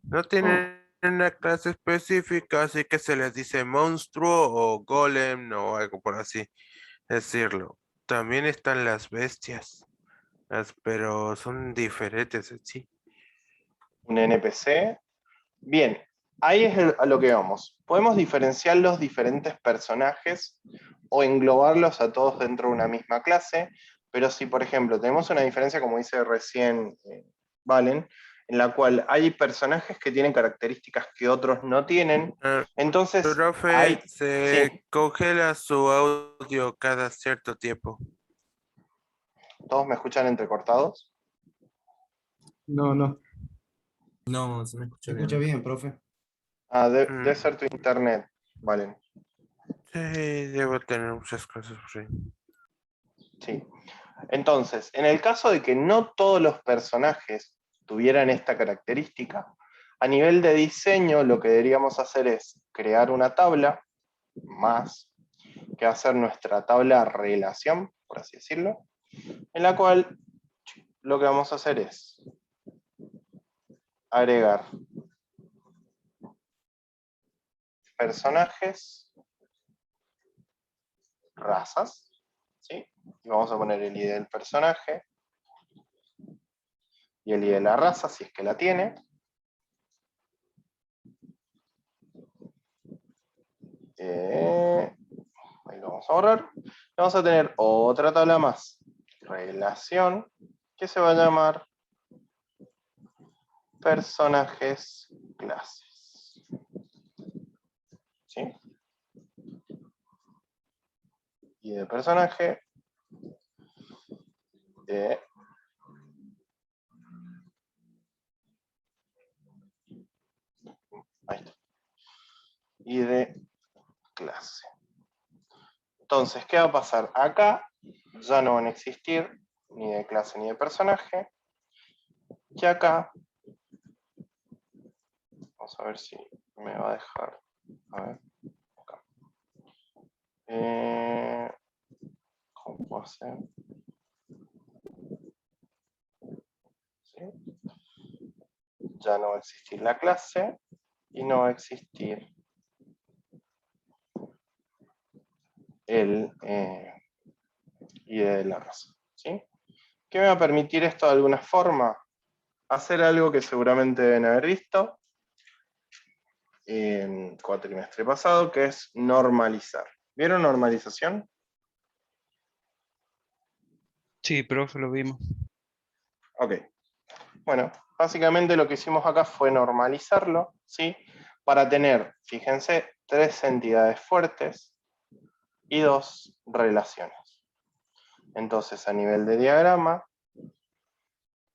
No tienen una clase específica, así que se les dice monstruo o golem o algo por así decirlo. También están las bestias, pero son diferentes en sí. Un NPC. Bien, ahí es a lo que vamos. Podemos diferenciar los diferentes personajes o englobarlos a todos dentro de una misma clase, pero si, por ejemplo, tenemos una diferencia, como dice recién Valen, en la cual hay personajes que tienen características que otros no tienen. Entonces, Profe, se sí, congela su audio cada cierto tiempo. ¿todos me escuchan entrecortados? No, no. No, se me escucha Se bien. escucha bien, profe. Ah, debe ser tu internet, vale. Sí, debo tener muchas cosas por ahí. Sí. Entonces, en el caso de que no todos los personajes tuvieran esta característica, a nivel de diseño lo que deberíamos hacer es crear una tabla más, que va a ser nuestra tabla relación, por así decirlo, en la cual lo que vamos a hacer es agregar personajes, razas, ¿sí? Y vamos a poner el ID del personaje y el ID de la raza, si es que la tiene. Ahí lo vamos a borrar. Vamos a tener otra tabla más, relación, que se va a llamar personajes clases. ¿Sí? Y de personaje, ahí está. Y de clase. Entonces, ¿qué va a pasar? Acá ya no van a existir ni de clase ni de personaje. Y acá, vamos a ver si me va a dejar. A ver, acá. ¿Cómo puedo hacer? ¿Sí? Ya no va a existir la clase y no va a existir el ID de la raza. ¿Sí? ¿Qué me va a permitir esto de alguna forma? Hacer algo que seguramente deben haber visto en cuatrimestre pasado, que es normalizar. ¿Vieron normalización? Sí, profe, lo vimos. Ok. Bueno, básicamente lo que hicimos acá fue normalizarlo, ¿sí? Para tener, fíjense, 3 entidades fuertes y 2 relaciones. Entonces, a nivel de diagrama,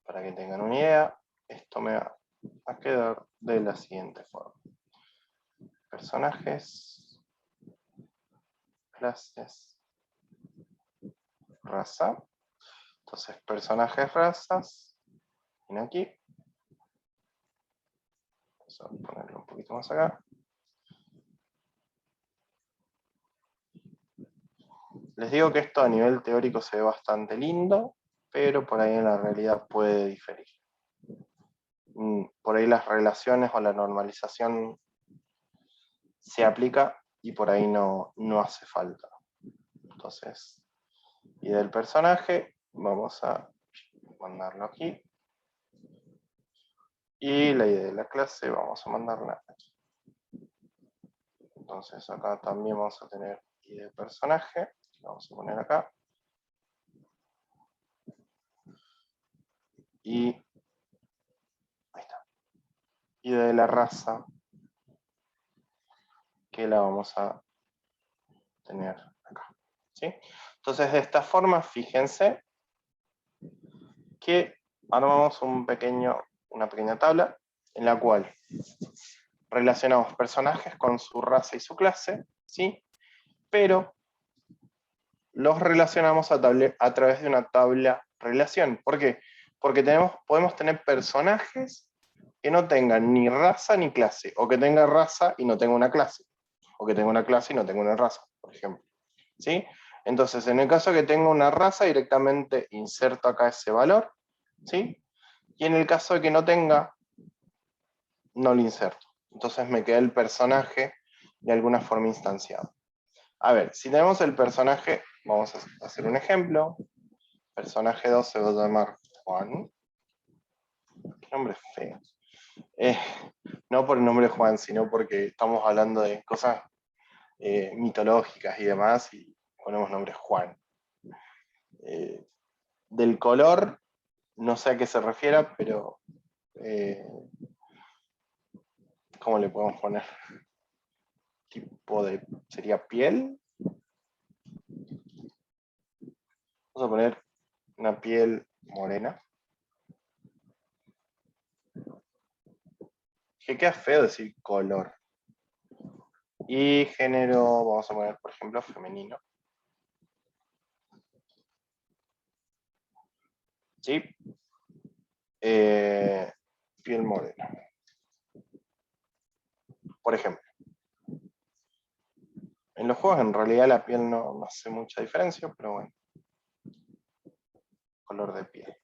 para que tengan una idea, esto me va a quedar de la siguiente forma. Personajes, clases, raza. Entonces, personajes, razas, viene aquí. Vamos a ponerlo un poquito más acá. Les digo que esto a nivel teórico se ve bastante lindo, pero por ahí en la realidad puede diferir. Por ahí las relaciones o la normalización se aplica y por ahí no hace falta. Entonces, y del personaje, vamos a mandarlo aquí. Y la idea de la clase, vamos a mandarla aquí. Entonces acá también vamos a tener ID de personaje, vamos a poner acá. Y ahí está. Y de la raza, que la vamos a tener acá. ¿Sí? Entonces de esta forma, fíjense que armamos una pequeña tabla en la cual relacionamos personajes con su raza y su clase, ¿sí? Pero los relacionamos a través de una tabla relación. ¿Por qué? Porque podemos tener personajes que no tengan ni raza ni clase, o que tenga raza y no tenga una clase, o que tenga una clase y no tenga una raza, por ejemplo. ¿Sí? Entonces, en el caso que tenga una raza, directamente inserto acá ese valor, ¿sí? Y en el caso de que no tenga, no lo inserto. Entonces me queda el personaje de alguna forma instanciado. A ver, si tenemos el personaje, vamos a hacer un ejemplo. Personaje 2 se va a llamar Juan. Qué nombre feo. No por el nombre Juan, sino porque estamos hablando de cosas mitológicas y demás, y ponemos nombre Juan. Del color, no sé a qué se refiera, pero ¿cómo le podemos poner? Tipo de, ¿sería piel? Vamos a poner una piel morena. Que queda feo decir color. Y género, vamos a poner, por ejemplo, femenino. ¿Sí? Piel morena. Por ejemplo. En los juegos en realidad la piel no hace mucha diferencia, pero bueno. Color de piel.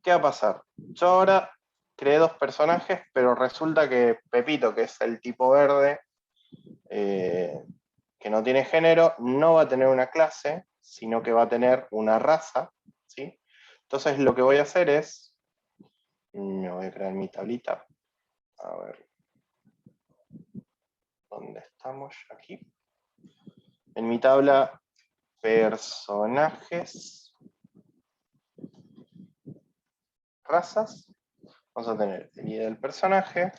¿Qué va a pasar? Yo ahora creé dos personajes, pero resulta que Pepito, que es el tipo verde, que no tiene género, no va a tener una clase, sino que va a tener una raza, ¿sí? Entonces lo que voy a hacer es, me voy a crear mi tablita, a ver, ¿dónde estamos? Aquí. En mi tabla, personajes, razas, vamos a tener el ID del personaje,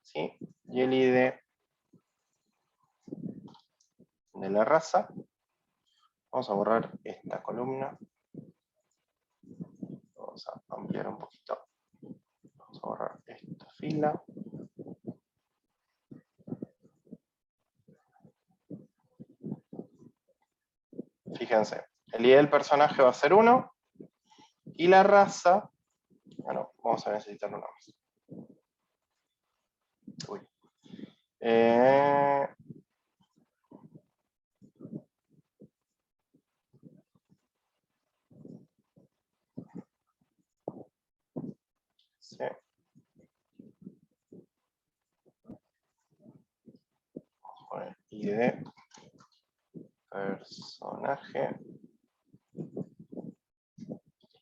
¿sí? Y el ID de la raza. Vamos a borrar esta columna. Vamos a ampliar un poquito. Vamos a borrar esta fila. Fíjense, el ID del personaje va a ser 1 y la raza, bueno, vamos a necesitar una más. Uy. Sí. Vamos a poner ID personaje.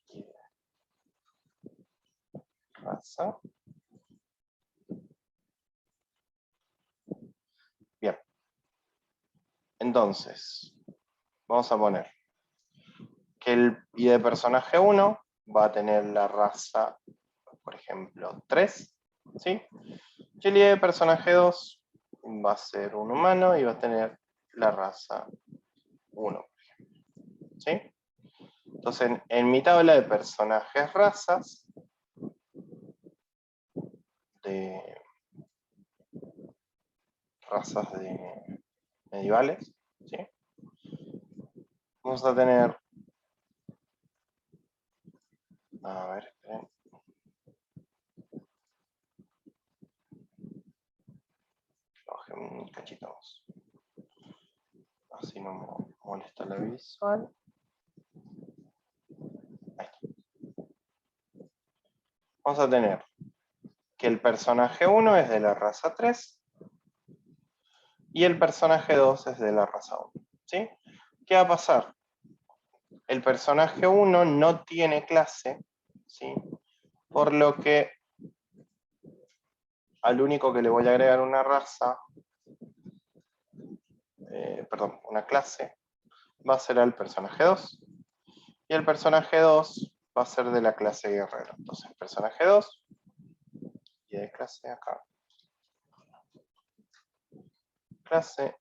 ID raza. Bien. Entonces, vamos a poner que el ID de personaje 1 va a tener la raza, por ejemplo, 3, ¿sí? Y el ID de personaje 2 va a ser un humano y va a tener la raza 1, ¿sí? Entonces, en mi tabla de personajes razas, de razas de medievales, ¿sí? Vamos a tener, a ver, esperen. Bajé un cachito más. Así no me molesta la visual. Ahí está. Vamos a tener que el personaje 1 es de la raza 3 y el personaje 2 es de la raza 1, ¿sí? ¿Qué va a pasar? El personaje 1 no tiene clase, ¿sí? Por lo que al único que le voy a agregar una raza, una clase, va a ser al personaje 2. Y el personaje 2 va a ser de la clase guerrero. Entonces, personaje 2, y de clase acá. Clase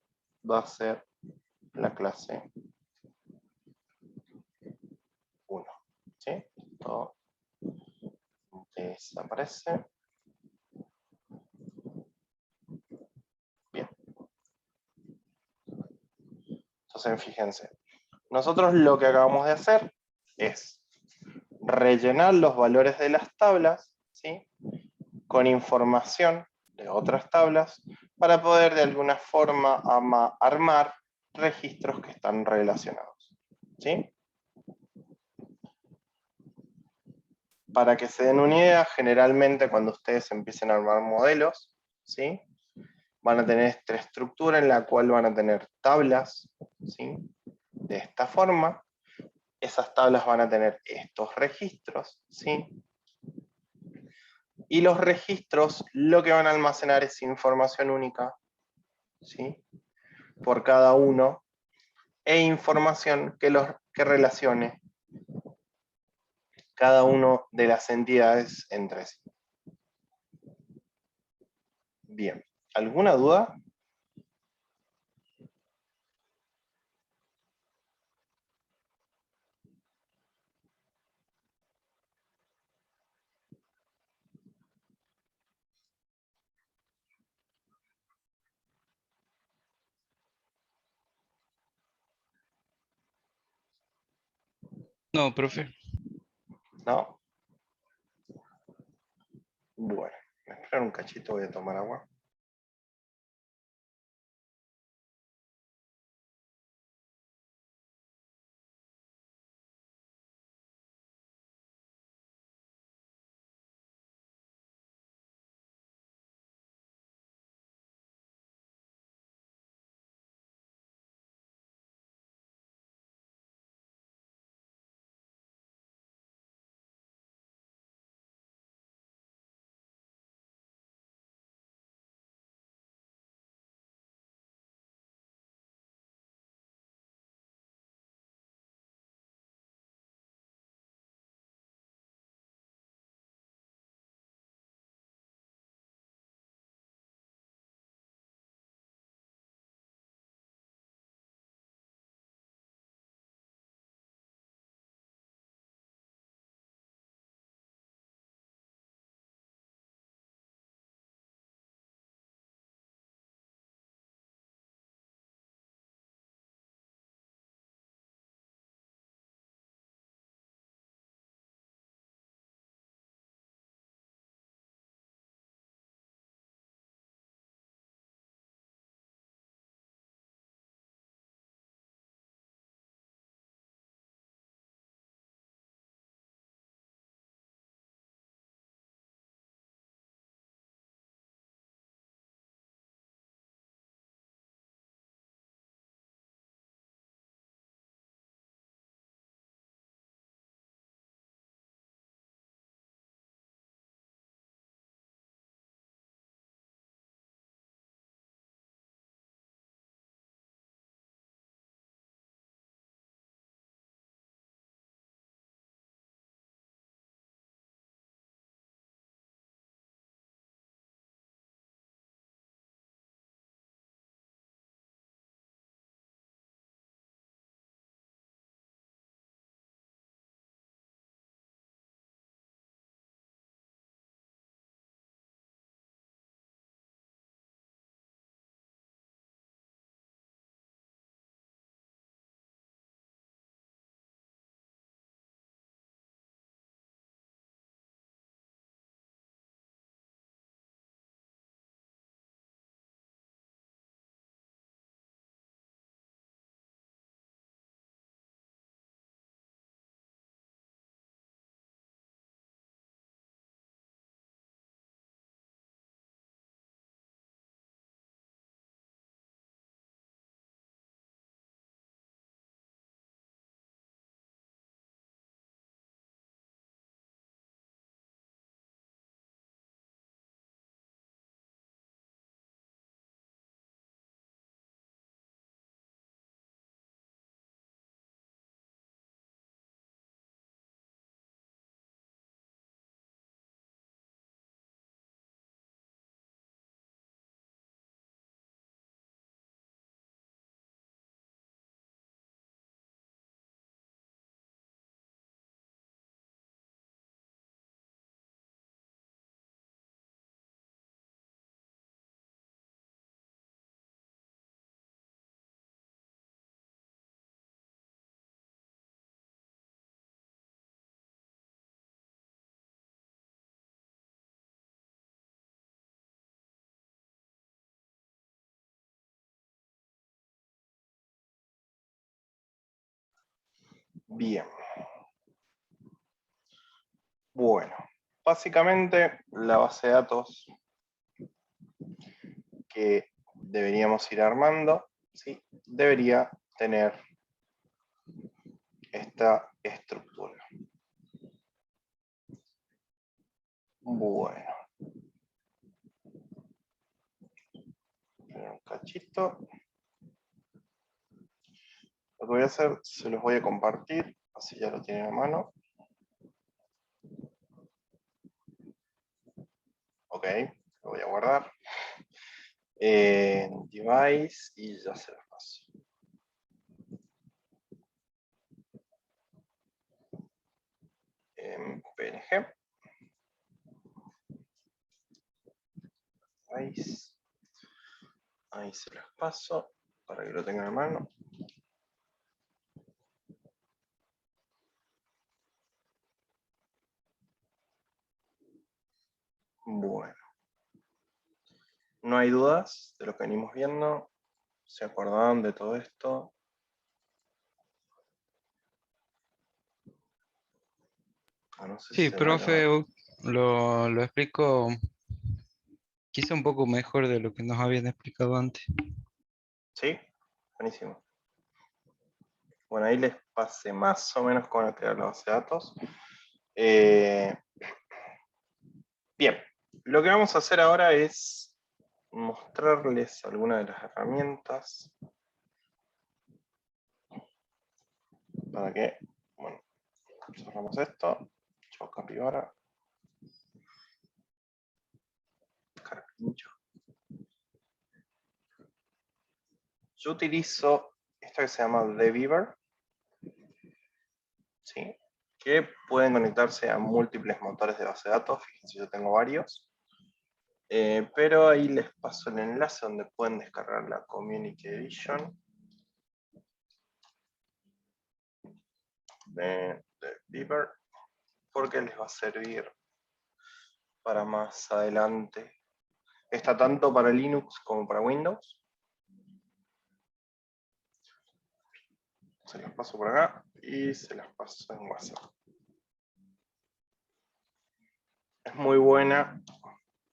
va a ser la clase 1. ¿Sí? Esto desaparece. Bien. Entonces, fíjense. Nosotros lo que acabamos de hacer es rellenar los valores de las tablas, ¿sí? Con información de otras tablas para poder de alguna forma armar registros que están relacionados, ¿sí? Para que se den una idea, generalmente cuando ustedes empiecen a armar modelos, ¿sí? Van a tener esta estructura en la cual van a tener tablas, ¿sí? De esta forma. Esas tablas van a tener estos registros, ¿sí? Y los registros lo que van a almacenar es información única, ¿sí? Por cada uno, e información que relacione cada una de las entidades entre sí. Bien, ¿alguna duda? No, profe. ¿No? Bueno, espera un cachito, voy a tomar agua. Bien. Bueno, básicamente la base de datos que deberíamos ir armando, ¿sí? Debería tener esta estructura. Bueno. Un cachito. Lo que voy a hacer, se los voy a compartir, así ya lo tienen a mano. lo voy a guardar. Device y ya se los paso. En PNG. Device. Ahí se los paso para que lo tengan a mano. Bueno. No hay dudas de lo que venimos viendo. ¿Se acordaban de todo esto? No sé si Sí, se ve, profe, lo explico quizá un poco mejor de lo que nos habían explicado antes. ¿Sí? Buenísimo. Bueno, ahí les pasé más o menos cómo crear la base de datos. Bien, lo que vamos a hacer ahora es mostrarles algunas de las herramientas para que, bueno, cerramos esto, yo capibara, carpincho. Yo utilizo esta que se llama TheBeaver, ¿sí? Que pueden conectarse a múltiples motores de base de datos. Fíjense, yo tengo varios. Pero ahí les paso el enlace donde pueden descargar la Community Edition de Beaver, porque les va a servir para más adelante. Está tanto para Linux como para Windows. Se las paso por acá y se las paso en WhatsApp. Es muy buena,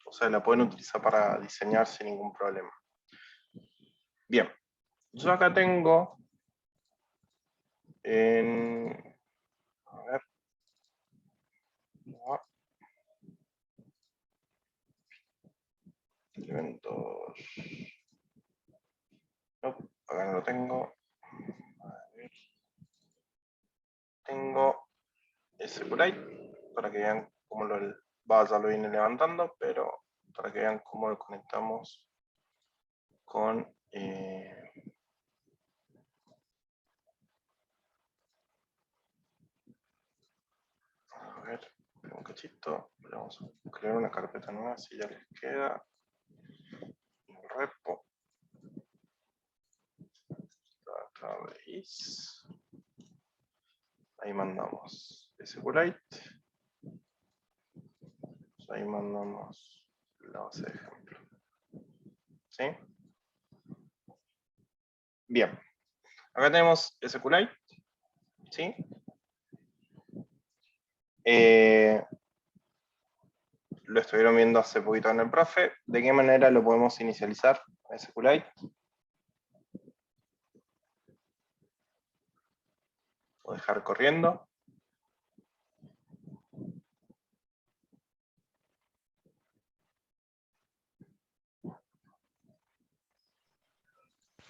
o sea, la pueden utilizar para diseñar sin ningún problema. Bien, yo acá tengo en... A ver. Elementos. No, acá no lo tengo. A ver. Tengo SQLite para que vean cómo ya lo viene levantando, pero para que vean cómo lo conectamos con a ver, un cachito, vamos a crear una carpeta nueva si ya les queda. El repo. Database. Ahí mandamos SQLite. Ahí mandamos la base de ejemplo. ¿Sí? Bien. Acá tenemos SQLite. ¿Sí? Lo estuvieron viendo hace poquito en el profe. ¿De qué manera lo podemos inicializar a SQLite? O dejar corriendo.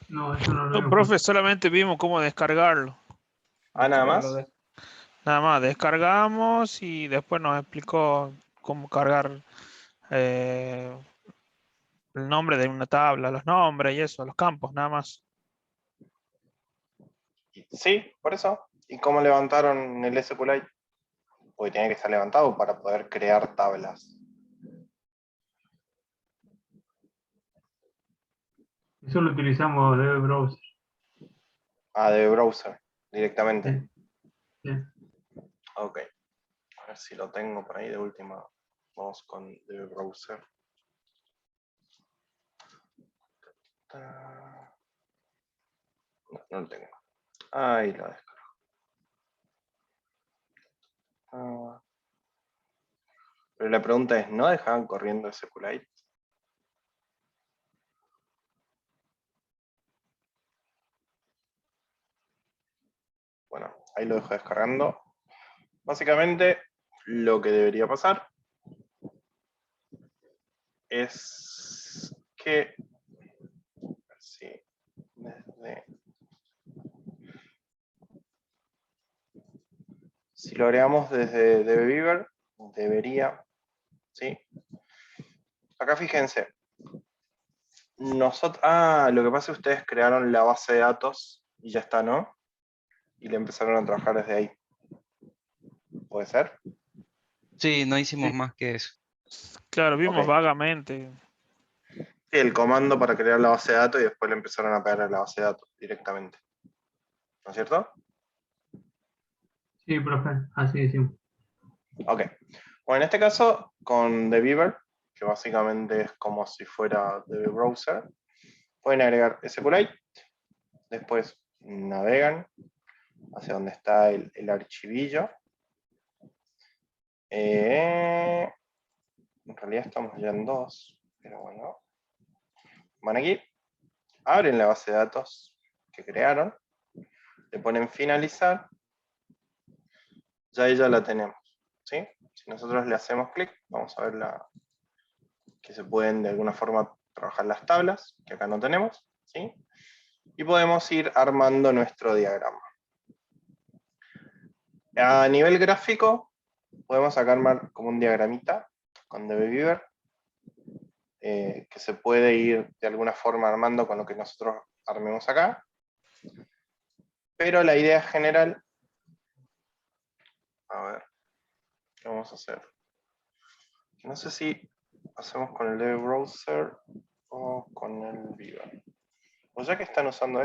No, eso no lo No, veo. profe, solamente vimos cómo descargarlo. Ah, nada Después lo más. de- Nada más, descargamos y después nos explicó cómo cargar el nombre de una tabla, los nombres y eso, los campos, nada más. Sí, por eso. ¿Y cómo levantaron el SQLite? Porque tiene que estar levantado para poder crear tablas. Eso lo utilizamos de browser. Ah, de browser, directamente. Sí. Ok. A ver si lo tengo por ahí de última. Vamos con de browser. No, no lo tengo. Ahí lo descargo. Pero la pregunta es, ¿no dejaban corriendo SQLite? Bueno, ahí lo dejo descargando. Básicamente, lo que debería pasar es que si lo agregamos desde Beaver, debería, ¿sí? acá fíjense. Nosotros, lo que pasa es que ustedes crearon la base de datos y ya está, ¿no? Y le empezaron a trabajar desde ahí. ¿Puede ser? Sí, no hicimos Sí. más que eso. Claro, vimos Ok. vagamente. Sí, el comando para crear la base de datos y después le empezaron a pegar a la base de datos directamente. ¿No es cierto? Sí, profe, así decimos. Ok. Bueno, en este caso, con The Beaver, que básicamente es como si fuera The Browser, pueden agregar SQLite, después navegan hacia donde está el archivillo. En realidad estamos ya en 2, pero bueno. Van aquí, abren la base de datos que crearon, le ponen finalizar, ya ahí ya la tenemos, ¿sí? Si nosotros le hacemos clic, vamos a ver que se pueden de alguna forma trabajar las tablas, que acá no tenemos, ¿sí? Y podemos ir armando nuestro diagrama. A nivel gráfico, podemos armar como un diagramita con DBViewer, que se puede ir de alguna forma armando con lo que nosotros armemos acá. Pero la idea general, a ver, ¿qué vamos a hacer? No sé si hacemos con el DB Browser o con el Beaver. O ya que están usando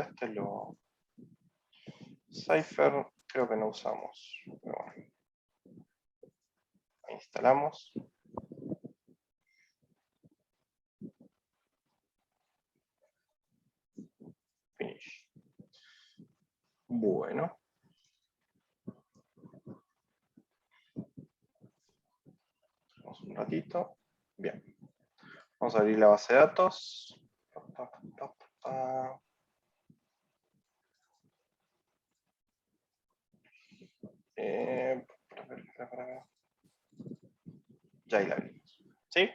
Cypher creo que no usamos. Pero bueno. Ahí instalamos. Finish. Bueno. Vamos un ratito. Bien. Vamos a abrir la base de datos. Ya ahí la abrimos. ¿Sí?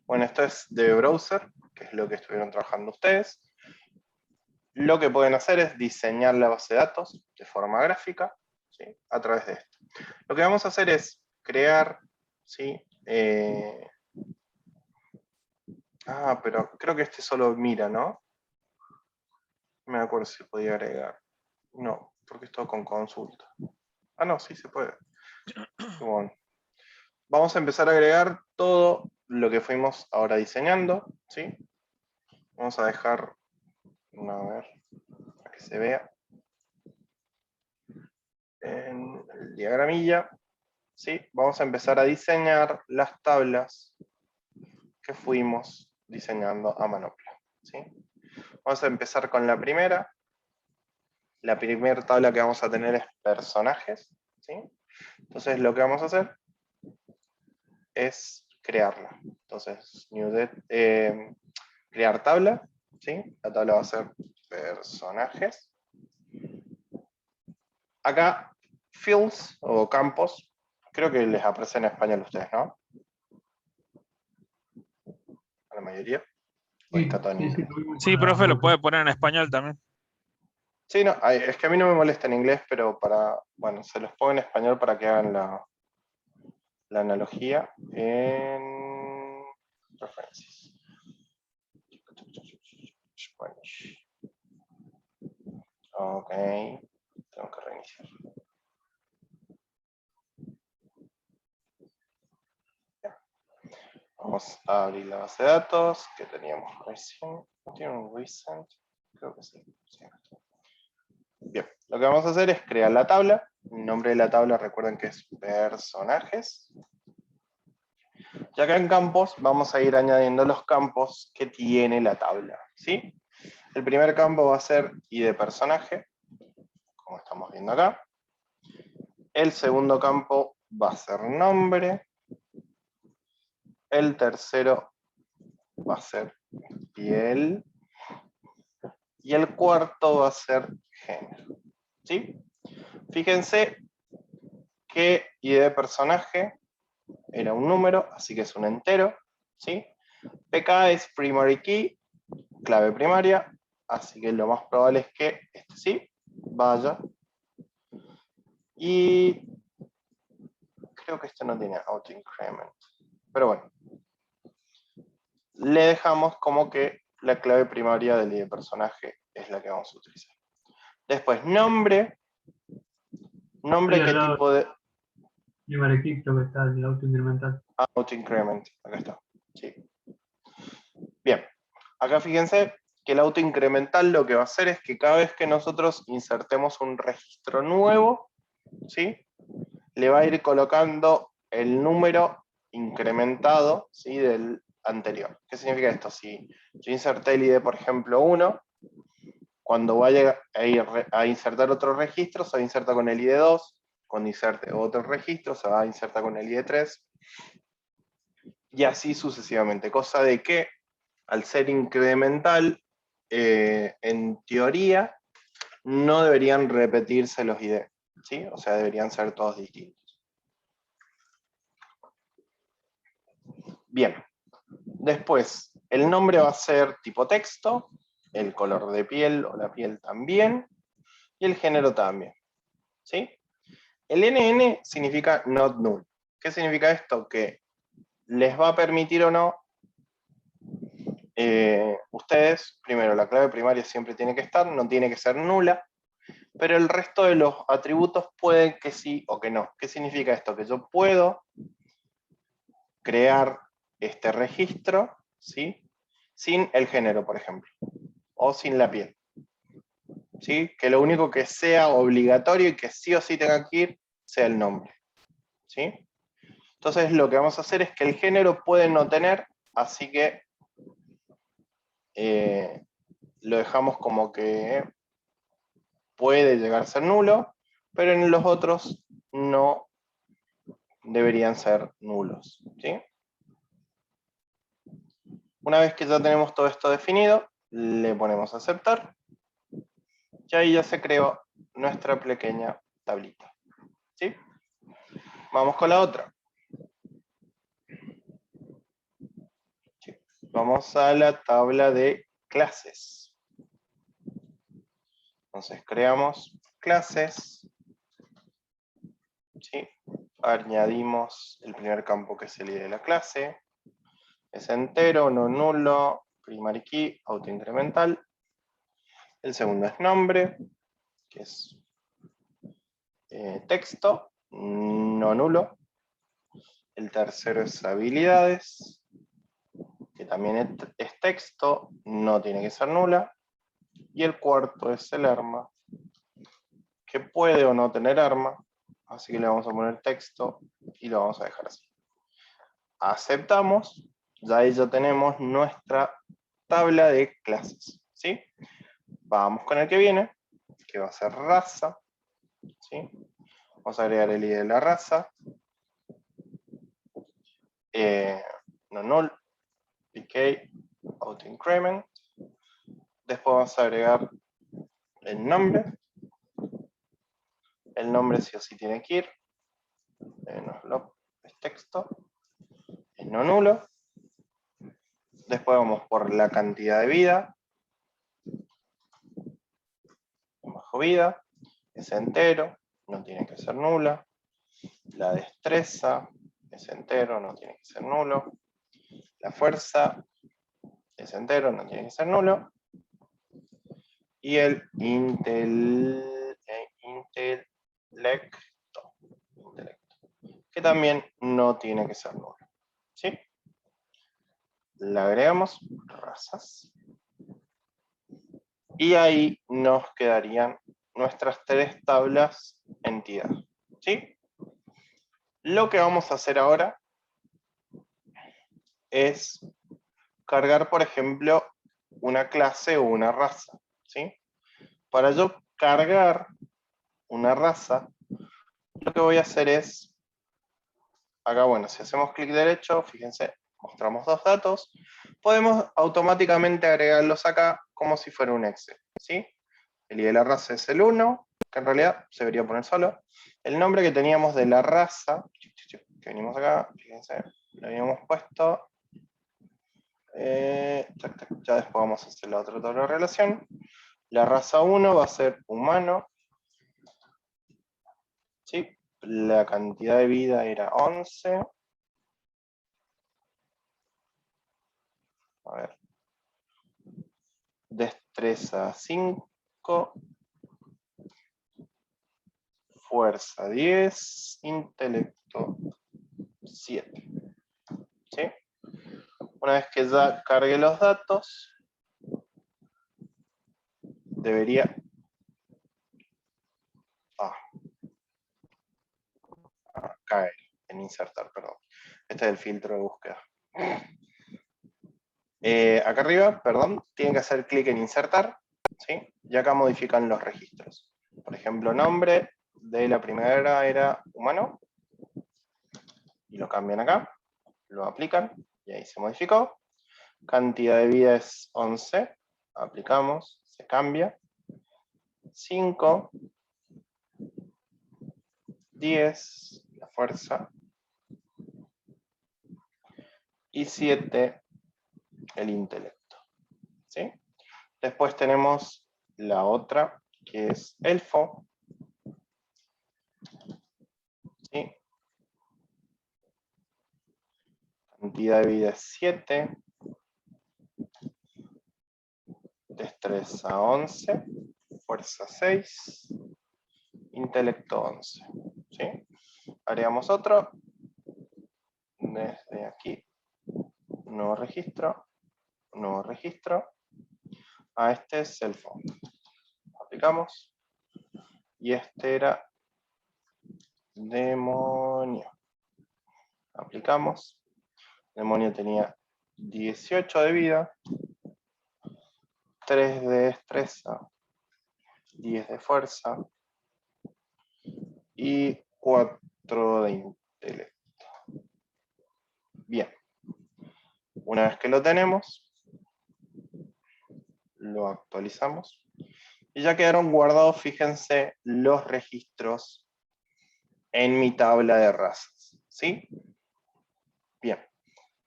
Bueno, esto es de browser, que es lo que estuvieron trabajando ustedes. Lo que pueden hacer es diseñar la base de datos de forma gráfica, ¿sí? A través de esto. Lo que vamos a hacer es crear, ¿sí? Pero creo que este solo mira, ¿no? No me acuerdo si podía agregar. No, porque es todo con consulta. No, sí se puede. Bueno. Vamos a empezar a agregar todo lo que fuimos ahora diseñando, ¿sí? Vamos a dejar, a ver, para que se vea. En el diagramilla, ¿sí? Vamos a empezar a diseñar las tablas que fuimos diseñando a manopla, ¿sí? Vamos a empezar con la primera. La primera tabla que vamos a tener es personajes, ¿sí? Entonces lo que vamos a hacer es crearla. Entonces, crear tabla, ¿sí? La tabla va a ser personajes. Acá, fields o campos, creo que les aparece en español a ustedes, ¿no? A la mayoría. Ahí Sí, está todo en sí, sí, inglés. lo vimos Sí, con la profe, lo ruta. puede poner en español también. Sí, no, es que a mí no me molesta en inglés, pero bueno, se los pongo en español para que hagan la analogía en referencias. Spanish. Ok, tengo que reiniciar. Vamos a abrir la base de datos que teníamos recién. ¿No tiene un recent? Creo que sí. Bien, lo que vamos a hacer es crear la tabla. El nombre de la tabla, recuerden que es personajes. Y acá en campos vamos a ir añadiendo los campos que tiene la tabla, ¿sí? El primer campo va a ser ID personaje, como estamos viendo acá. El segundo campo va a ser nombre. El tercero va a ser piel. Y el cuarto va a ser género, ¿sí? Fíjense que ID de personaje era un número, así que es un entero, ¿sí? PK es primary key, clave primaria, así que lo más probable es que este sí vaya. Y creo que este no tiene auto increment, pero bueno. le dejamos como que la clave primaria del ID de personaje es la que vamos a utilizar. Después, nombre. Nombre, Ahí al ¿qué lado tipo de...? Primary key creo que está el auto incremental. Auto increment, acá está. Sí. Bien, acá fíjense que el auto incremental lo que va a hacer es que cada vez que nosotros insertemos un registro nuevo, ¿sí? Le va a ir colocando el número incrementado, ¿sí? Del anterior. ¿Qué significa esto? Si yo inserté el ID, por ejemplo, 1, cuando vaya a insertar otro registro, se va a insertar con el ID 2, cuando inserte otro registro, se va a insertar con el ID 3, y así sucesivamente. Cosa de que, al ser incremental, en teoría, no deberían repetirse los ID, ¿sí? O sea, deberían ser todos distintos. Bien. Después, el nombre va a ser tipo texto, el color de piel o la piel también, y el género también, ¿sí? El NN significa not null. ¿Qué significa esto? Que les va a permitir o no, ustedes, primero, la clave primaria siempre tiene que estar, no tiene que ser nula, pero el resto de los atributos pueden que sí o que no. ¿Qué significa esto? Que yo puedo crear este registro, ¿sí? Sin el género, por ejemplo, o sin la piel, ¿sí? Que lo único que sea obligatorio y que sí o sí tenga que ir sea el nombre, ¿sí? Entonces lo que vamos a hacer es que el género puede no tener, así que lo dejamos como que puede llegar a ser nulo, pero en los otros no deberían ser nulos, ¿sí? Una vez que ya tenemos todo esto definido, le ponemos a aceptar, y ahí ya se creó nuestra pequeña tablita, ¿sí? Vamos con la otra. ¿Sí? Vamos a la tabla de clases. Entonces creamos clases, ¿sí? Añadimos el primer campo que es el ID de la clase, es entero, no nulo, primary key, autoincremental. El segundo es nombre, que es texto, no nulo. El tercero es habilidades, que también es texto, no tiene que ser nula. Y el cuarto es el arma, que puede o no tener arma, así que le vamos a poner texto y lo vamos a dejar así. Aceptamos, ya ahí ya tenemos nuestra tabla de clases, ¿sí? Vamos con el que viene, que va a ser raza, ¿sí? Vamos a agregar el ID de la raza, no null, PK, autoincrement. Después vamos a agregar el nombre. El nombre sí o sí tiene que ir. Es texto. Es no nulo. Después vamos por la cantidad de vida. Bajo vida. Es entero. No tiene que ser nula. La destreza es entero. No tiene que ser nulo. La fuerza es entero. No tiene que ser nulo. Y el intelecto, que también no tiene que ser nulo, ¿sí? Le agregamos razas. Y ahí nos quedarían nuestras tres tablas entidad, ¿sí? Lo que vamos a hacer ahora es cargar, por ejemplo, una clase o una raza, ¿sí? Para yo cargar una raza, lo que voy a hacer es, acá bueno, si hacemos clic derecho, fíjense, mostramos dos datos, podemos automáticamente agregarlos acá como si fuera un Excel, ¿sí? El ID de la raza es el 1, que en realidad se debería poner solo. El nombre que teníamos de la raza, que venimos acá, fíjense, lo habíamos puesto. Ya después vamos a hacer la otra tabla de relación. La raza 1 va a ser humano, ¿sí? La cantidad de vida era 11. A ver. Destreza 5. Fuerza 10. Intelecto 7. ¿Sí? Una vez que ya cargue los datos, debería... caer en insertar, perdón. Este es el filtro de búsqueda. Acá arriba, perdón, tienen que hacer clic en insertar, ¿sí? Y acá modifican los registros. Por ejemplo, nombre de la primera era humano, y lo cambian acá, lo aplican, y ahí se modificó. Cantidad de vida es 11, aplicamos, se cambia. 5, 10, la fuerza, y 7, el intelecto, ¿sí? Después tenemos la otra, que es elfo, ¿sí? Cantidad de vida es 7, destreza 11, fuerza 6, intelecto 11, ¿sí? Agregamos otro, desde aquí, nuevo registro, a este es elfo. Aplicamos, y este era demonio. Aplicamos, demonio tenía 18 de vida, 3 de destreza, 10 de fuerza y 4 de intelecto. Bien, una vez que lo tenemos, lo actualizamos y ya quedaron guardados, fíjense, los registros en mi tabla de razas, ¿sí? Bien,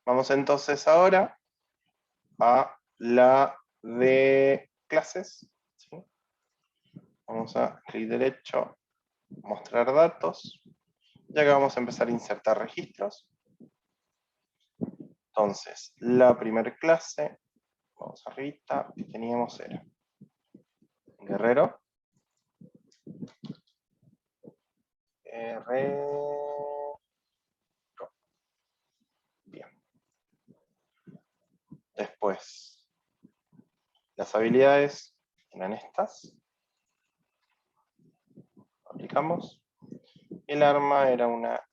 vamos entonces ahora a la de clases, ¿sí? Vamos a clic derecho, mostrar datos, ya que vamos a empezar a insertar registros. Entonces, la primera clase, vamos arriba, que teníamos era guerrero, bien. Después, las habilidades eran estas. Aplicamos. El arma era una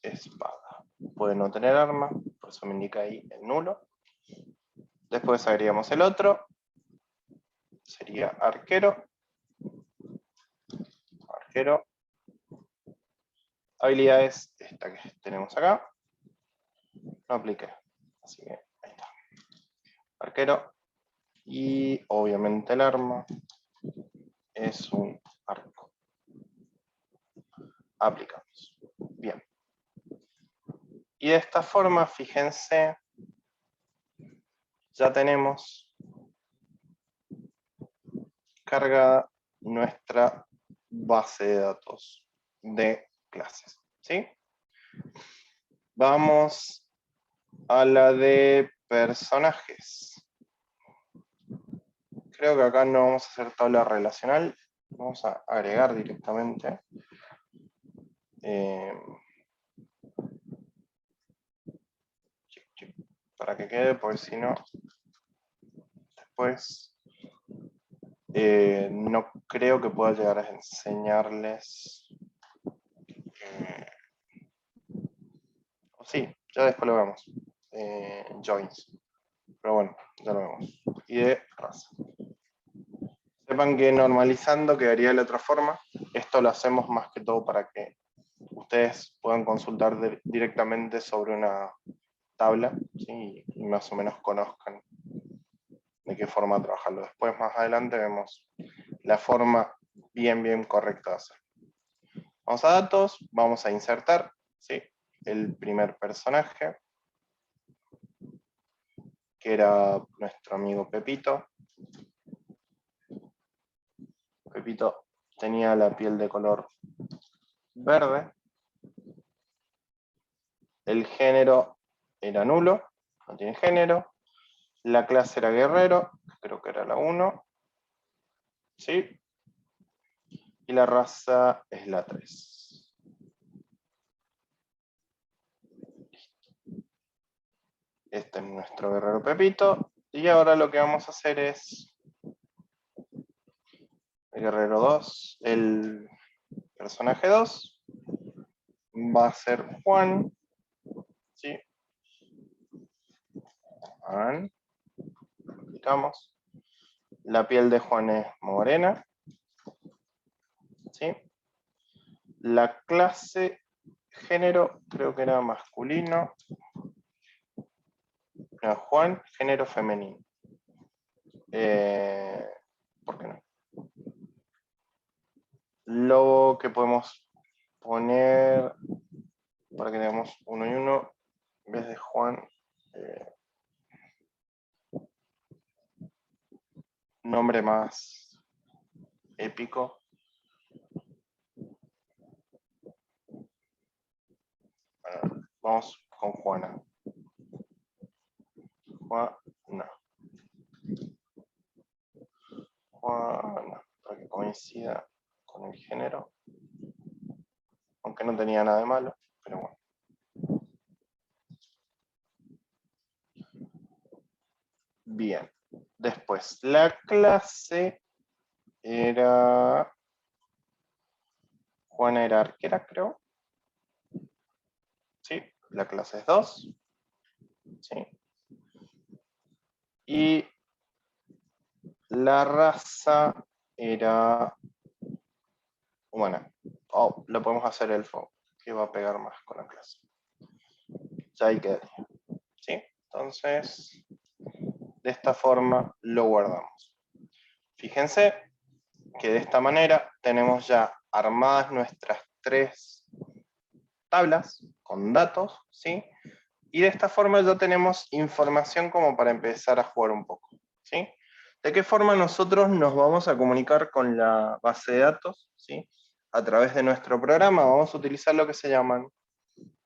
espada. Puede no tener arma, por eso me indica ahí el nulo. Después agregamos el otro. Sería arquero. Arquero. Habilidades, esta que tenemos acá. No apliqué. Así que ahí está. Arquero. Y obviamente el arma es un arco. Aplicamos. Bien. Y de esta forma, fíjense, ya tenemos cargada nuestra base de datos de clases, ¿sí? Vamos a la de personajes. Creo que acá no vamos a hacer tabla relacional, vamos a agregar directamente. Para que quede, porque si no, después no creo que pueda llegar a enseñarles. O sí, ya después lo vemos. Joins. Pero bueno, ya lo vemos. Y de raza. Sepan que normalizando quedaría de la otra forma. Esto lo hacemos más que todo para que ustedes puedan consultar directamente sobre una tabla, ¿sí? Y más o menos conozcan de qué forma trabajarlo. Después, más adelante, vemos la forma bien correcta de hacer. Vamos a datos, vamos a insertar, ¿sí? El primer personaje, que era nuestro amigo Pepito. Pepito tenía la piel de color verde. El género era nulo, no tiene género. La clase era guerrero, creo que era la 1. ¿Sí? Y la raza es la 3. Este es nuestro guerrero Pepito. Y ahora lo que vamos a hacer es el guerrero 2, el personaje 2 va a ser Juan. ¿Sí? Juan. Aplicamos. La piel de Juan es morena. ¿Sí? La clase género creo que era masculino. No, Juan, género femenino. ¿Por qué no? Lo que podemos poner para que tengamos 1 y 1 en vez de Juan. Nombre más épico. Bueno, vamos con Juana. Juana. Juana, para que coincida con el género. Aunque no tenía nada de malo, pero bueno. Bien. Después, la clase era... Juana era arquera, creo. Sí, la clase es 2. Sí. Y la raza era humana. Oh, lo podemos hacer elfo, que va a pegar más con la clase. Ya ahí quedaría. ¿Sí? Entonces, de esta forma lo guardamos. Fíjense que de esta manera tenemos ya armadas nuestras 3 tablas con datos, ¿sí? Y de esta forma ya tenemos información como para empezar a jugar un poco, ¿sí? ¿De qué forma nosotros nos vamos a comunicar con la base de datos? ¿Sí? A través de nuestro programa vamos a utilizar lo que se llaman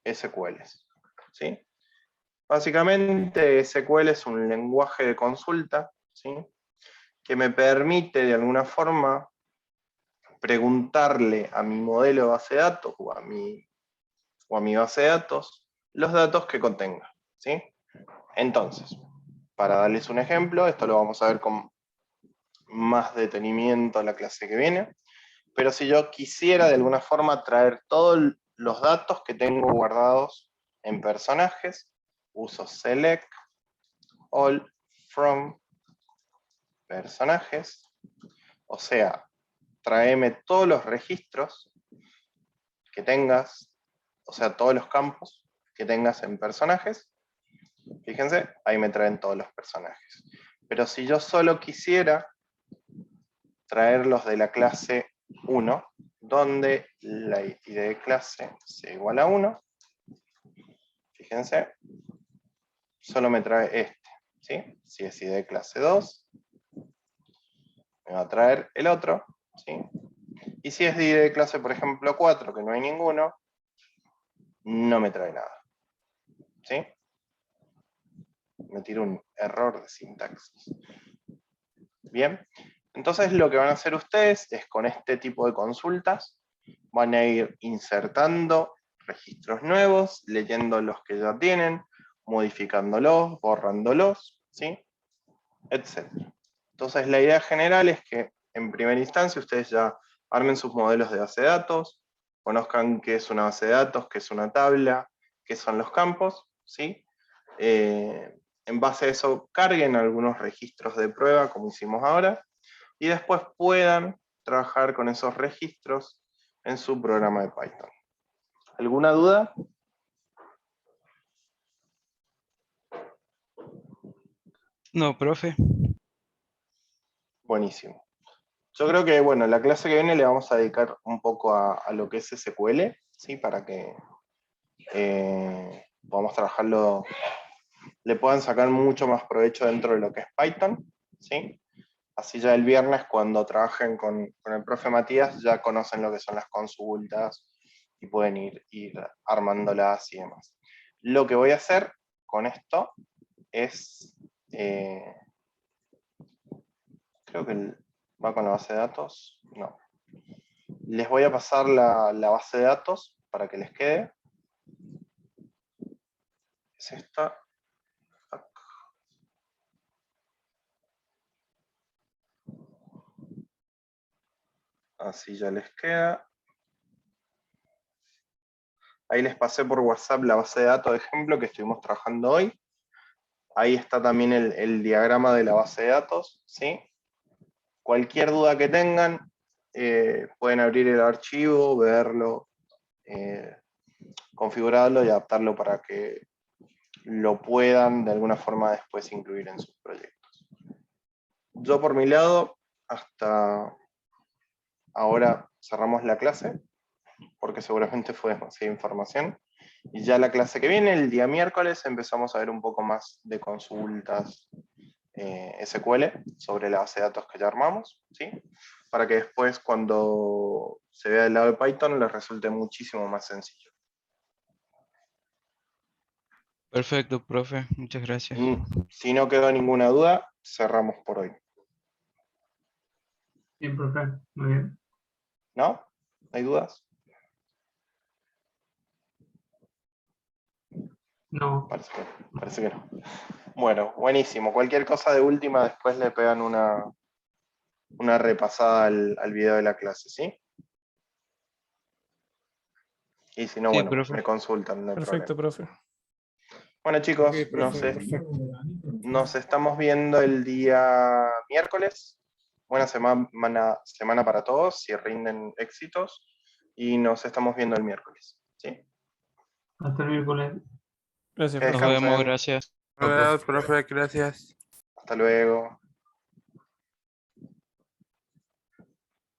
SQLs, ¿sí? Básicamente SQL es un lenguaje de consulta, ¿sí? Que me permite de alguna forma preguntarle a mi modelo de base de datos o a mi base de datos los datos que contenga, ¿sí? Entonces, para darles un ejemplo, esto lo vamos a ver con más detenimiento en la clase que viene, pero si yo quisiera de alguna forma traer todos los datos que tengo guardados en personajes, uso select all from personajes, o sea, tráeme todos los registros que tengas, o sea, todos los campos que tengas en personajes. Fíjense, ahí me traen todos los personajes. Pero si yo solo quisiera traerlos de la clase 1, donde la id de clase sea igual a 1, fíjense, solo me trae este, ¿sí? Si es id de clase 2, me va a traer el otro, ¿sí? Y si es de id de clase, por ejemplo, 4, que no hay ninguno, no me trae nada, ¿sí? Me tira un error de sintaxis. Bien, entonces lo que van a hacer ustedes es con este tipo de consultas, van a ir insertando registros nuevos, leyendo los que ya tienen, modificándolos, borrándolos, ¿sí? Etcétera. Entonces la idea general es que en primera instancia ustedes ya armen sus modelos de base de datos, conozcan qué es una base de datos, qué es una tabla, qué son los campos, ¿sí? En base a eso carguen algunos registros de prueba como hicimos ahora y después puedan trabajar con esos registros en su programa de Python. ¿Alguna duda? No, profe. Buenísimo. Yo creo que, bueno, la clase que viene le vamos a dedicar un poco a lo que es SQL, ¿sí? Para que podamos trabajarlo, le puedan sacar mucho más provecho dentro de lo que es Python, ¿sí? Así ya el viernes, cuando trabajen con el profe Matías, ya conocen lo que son las consultas y pueden ir armándolas y demás. Lo que voy a hacer con esto es Creo que va con la base de datos. No. Les voy a pasar la base de datos para que les quede. Es esta. Así ya les queda. Ahí les pasé por WhatsApp la base de datos de ejemplo que estuvimos trabajando hoy. Ahí está también el diagrama de la base de datos, ¿sí? Cualquier duda que tengan, pueden abrir el archivo, verlo, configurarlo y adaptarlo para que lo puedan de alguna forma después incluir en sus proyectos. Yo por mi lado, hasta ahora cerramos la clase, porque seguramente fue demasiada información. Y ya la clase que viene, el día miércoles, empezamos a ver un poco más de consultas SQL sobre la base de datos que ya armamos, ¿sí? Para que después, cuando se vea del lado de Python, les resulte muchísimo más sencillo. Perfecto, profe. Muchas gracias. Si no quedó ninguna duda, cerramos por hoy. Bien, profe. Muy bien. ¿No? ¿Hay dudas? No. Parece que no. Bueno, buenísimo. Cualquier cosa de última, después le pegan una repasada al video de la clase, ¿sí? Y si no, Sí, bueno, profe. me consultan, no hay Perfecto, problema. profe. Bueno, chicos, Ok, profe, perfecto. nos estamos viendo el día miércoles. Buena semana para todos, si rinden éxitos. Y nos estamos viendo el miércoles, ¿sí? Hasta el miércoles. Gracias, Que Nos profe. vemos, descansen. gracias. Hola, profe, gracias. Hasta luego.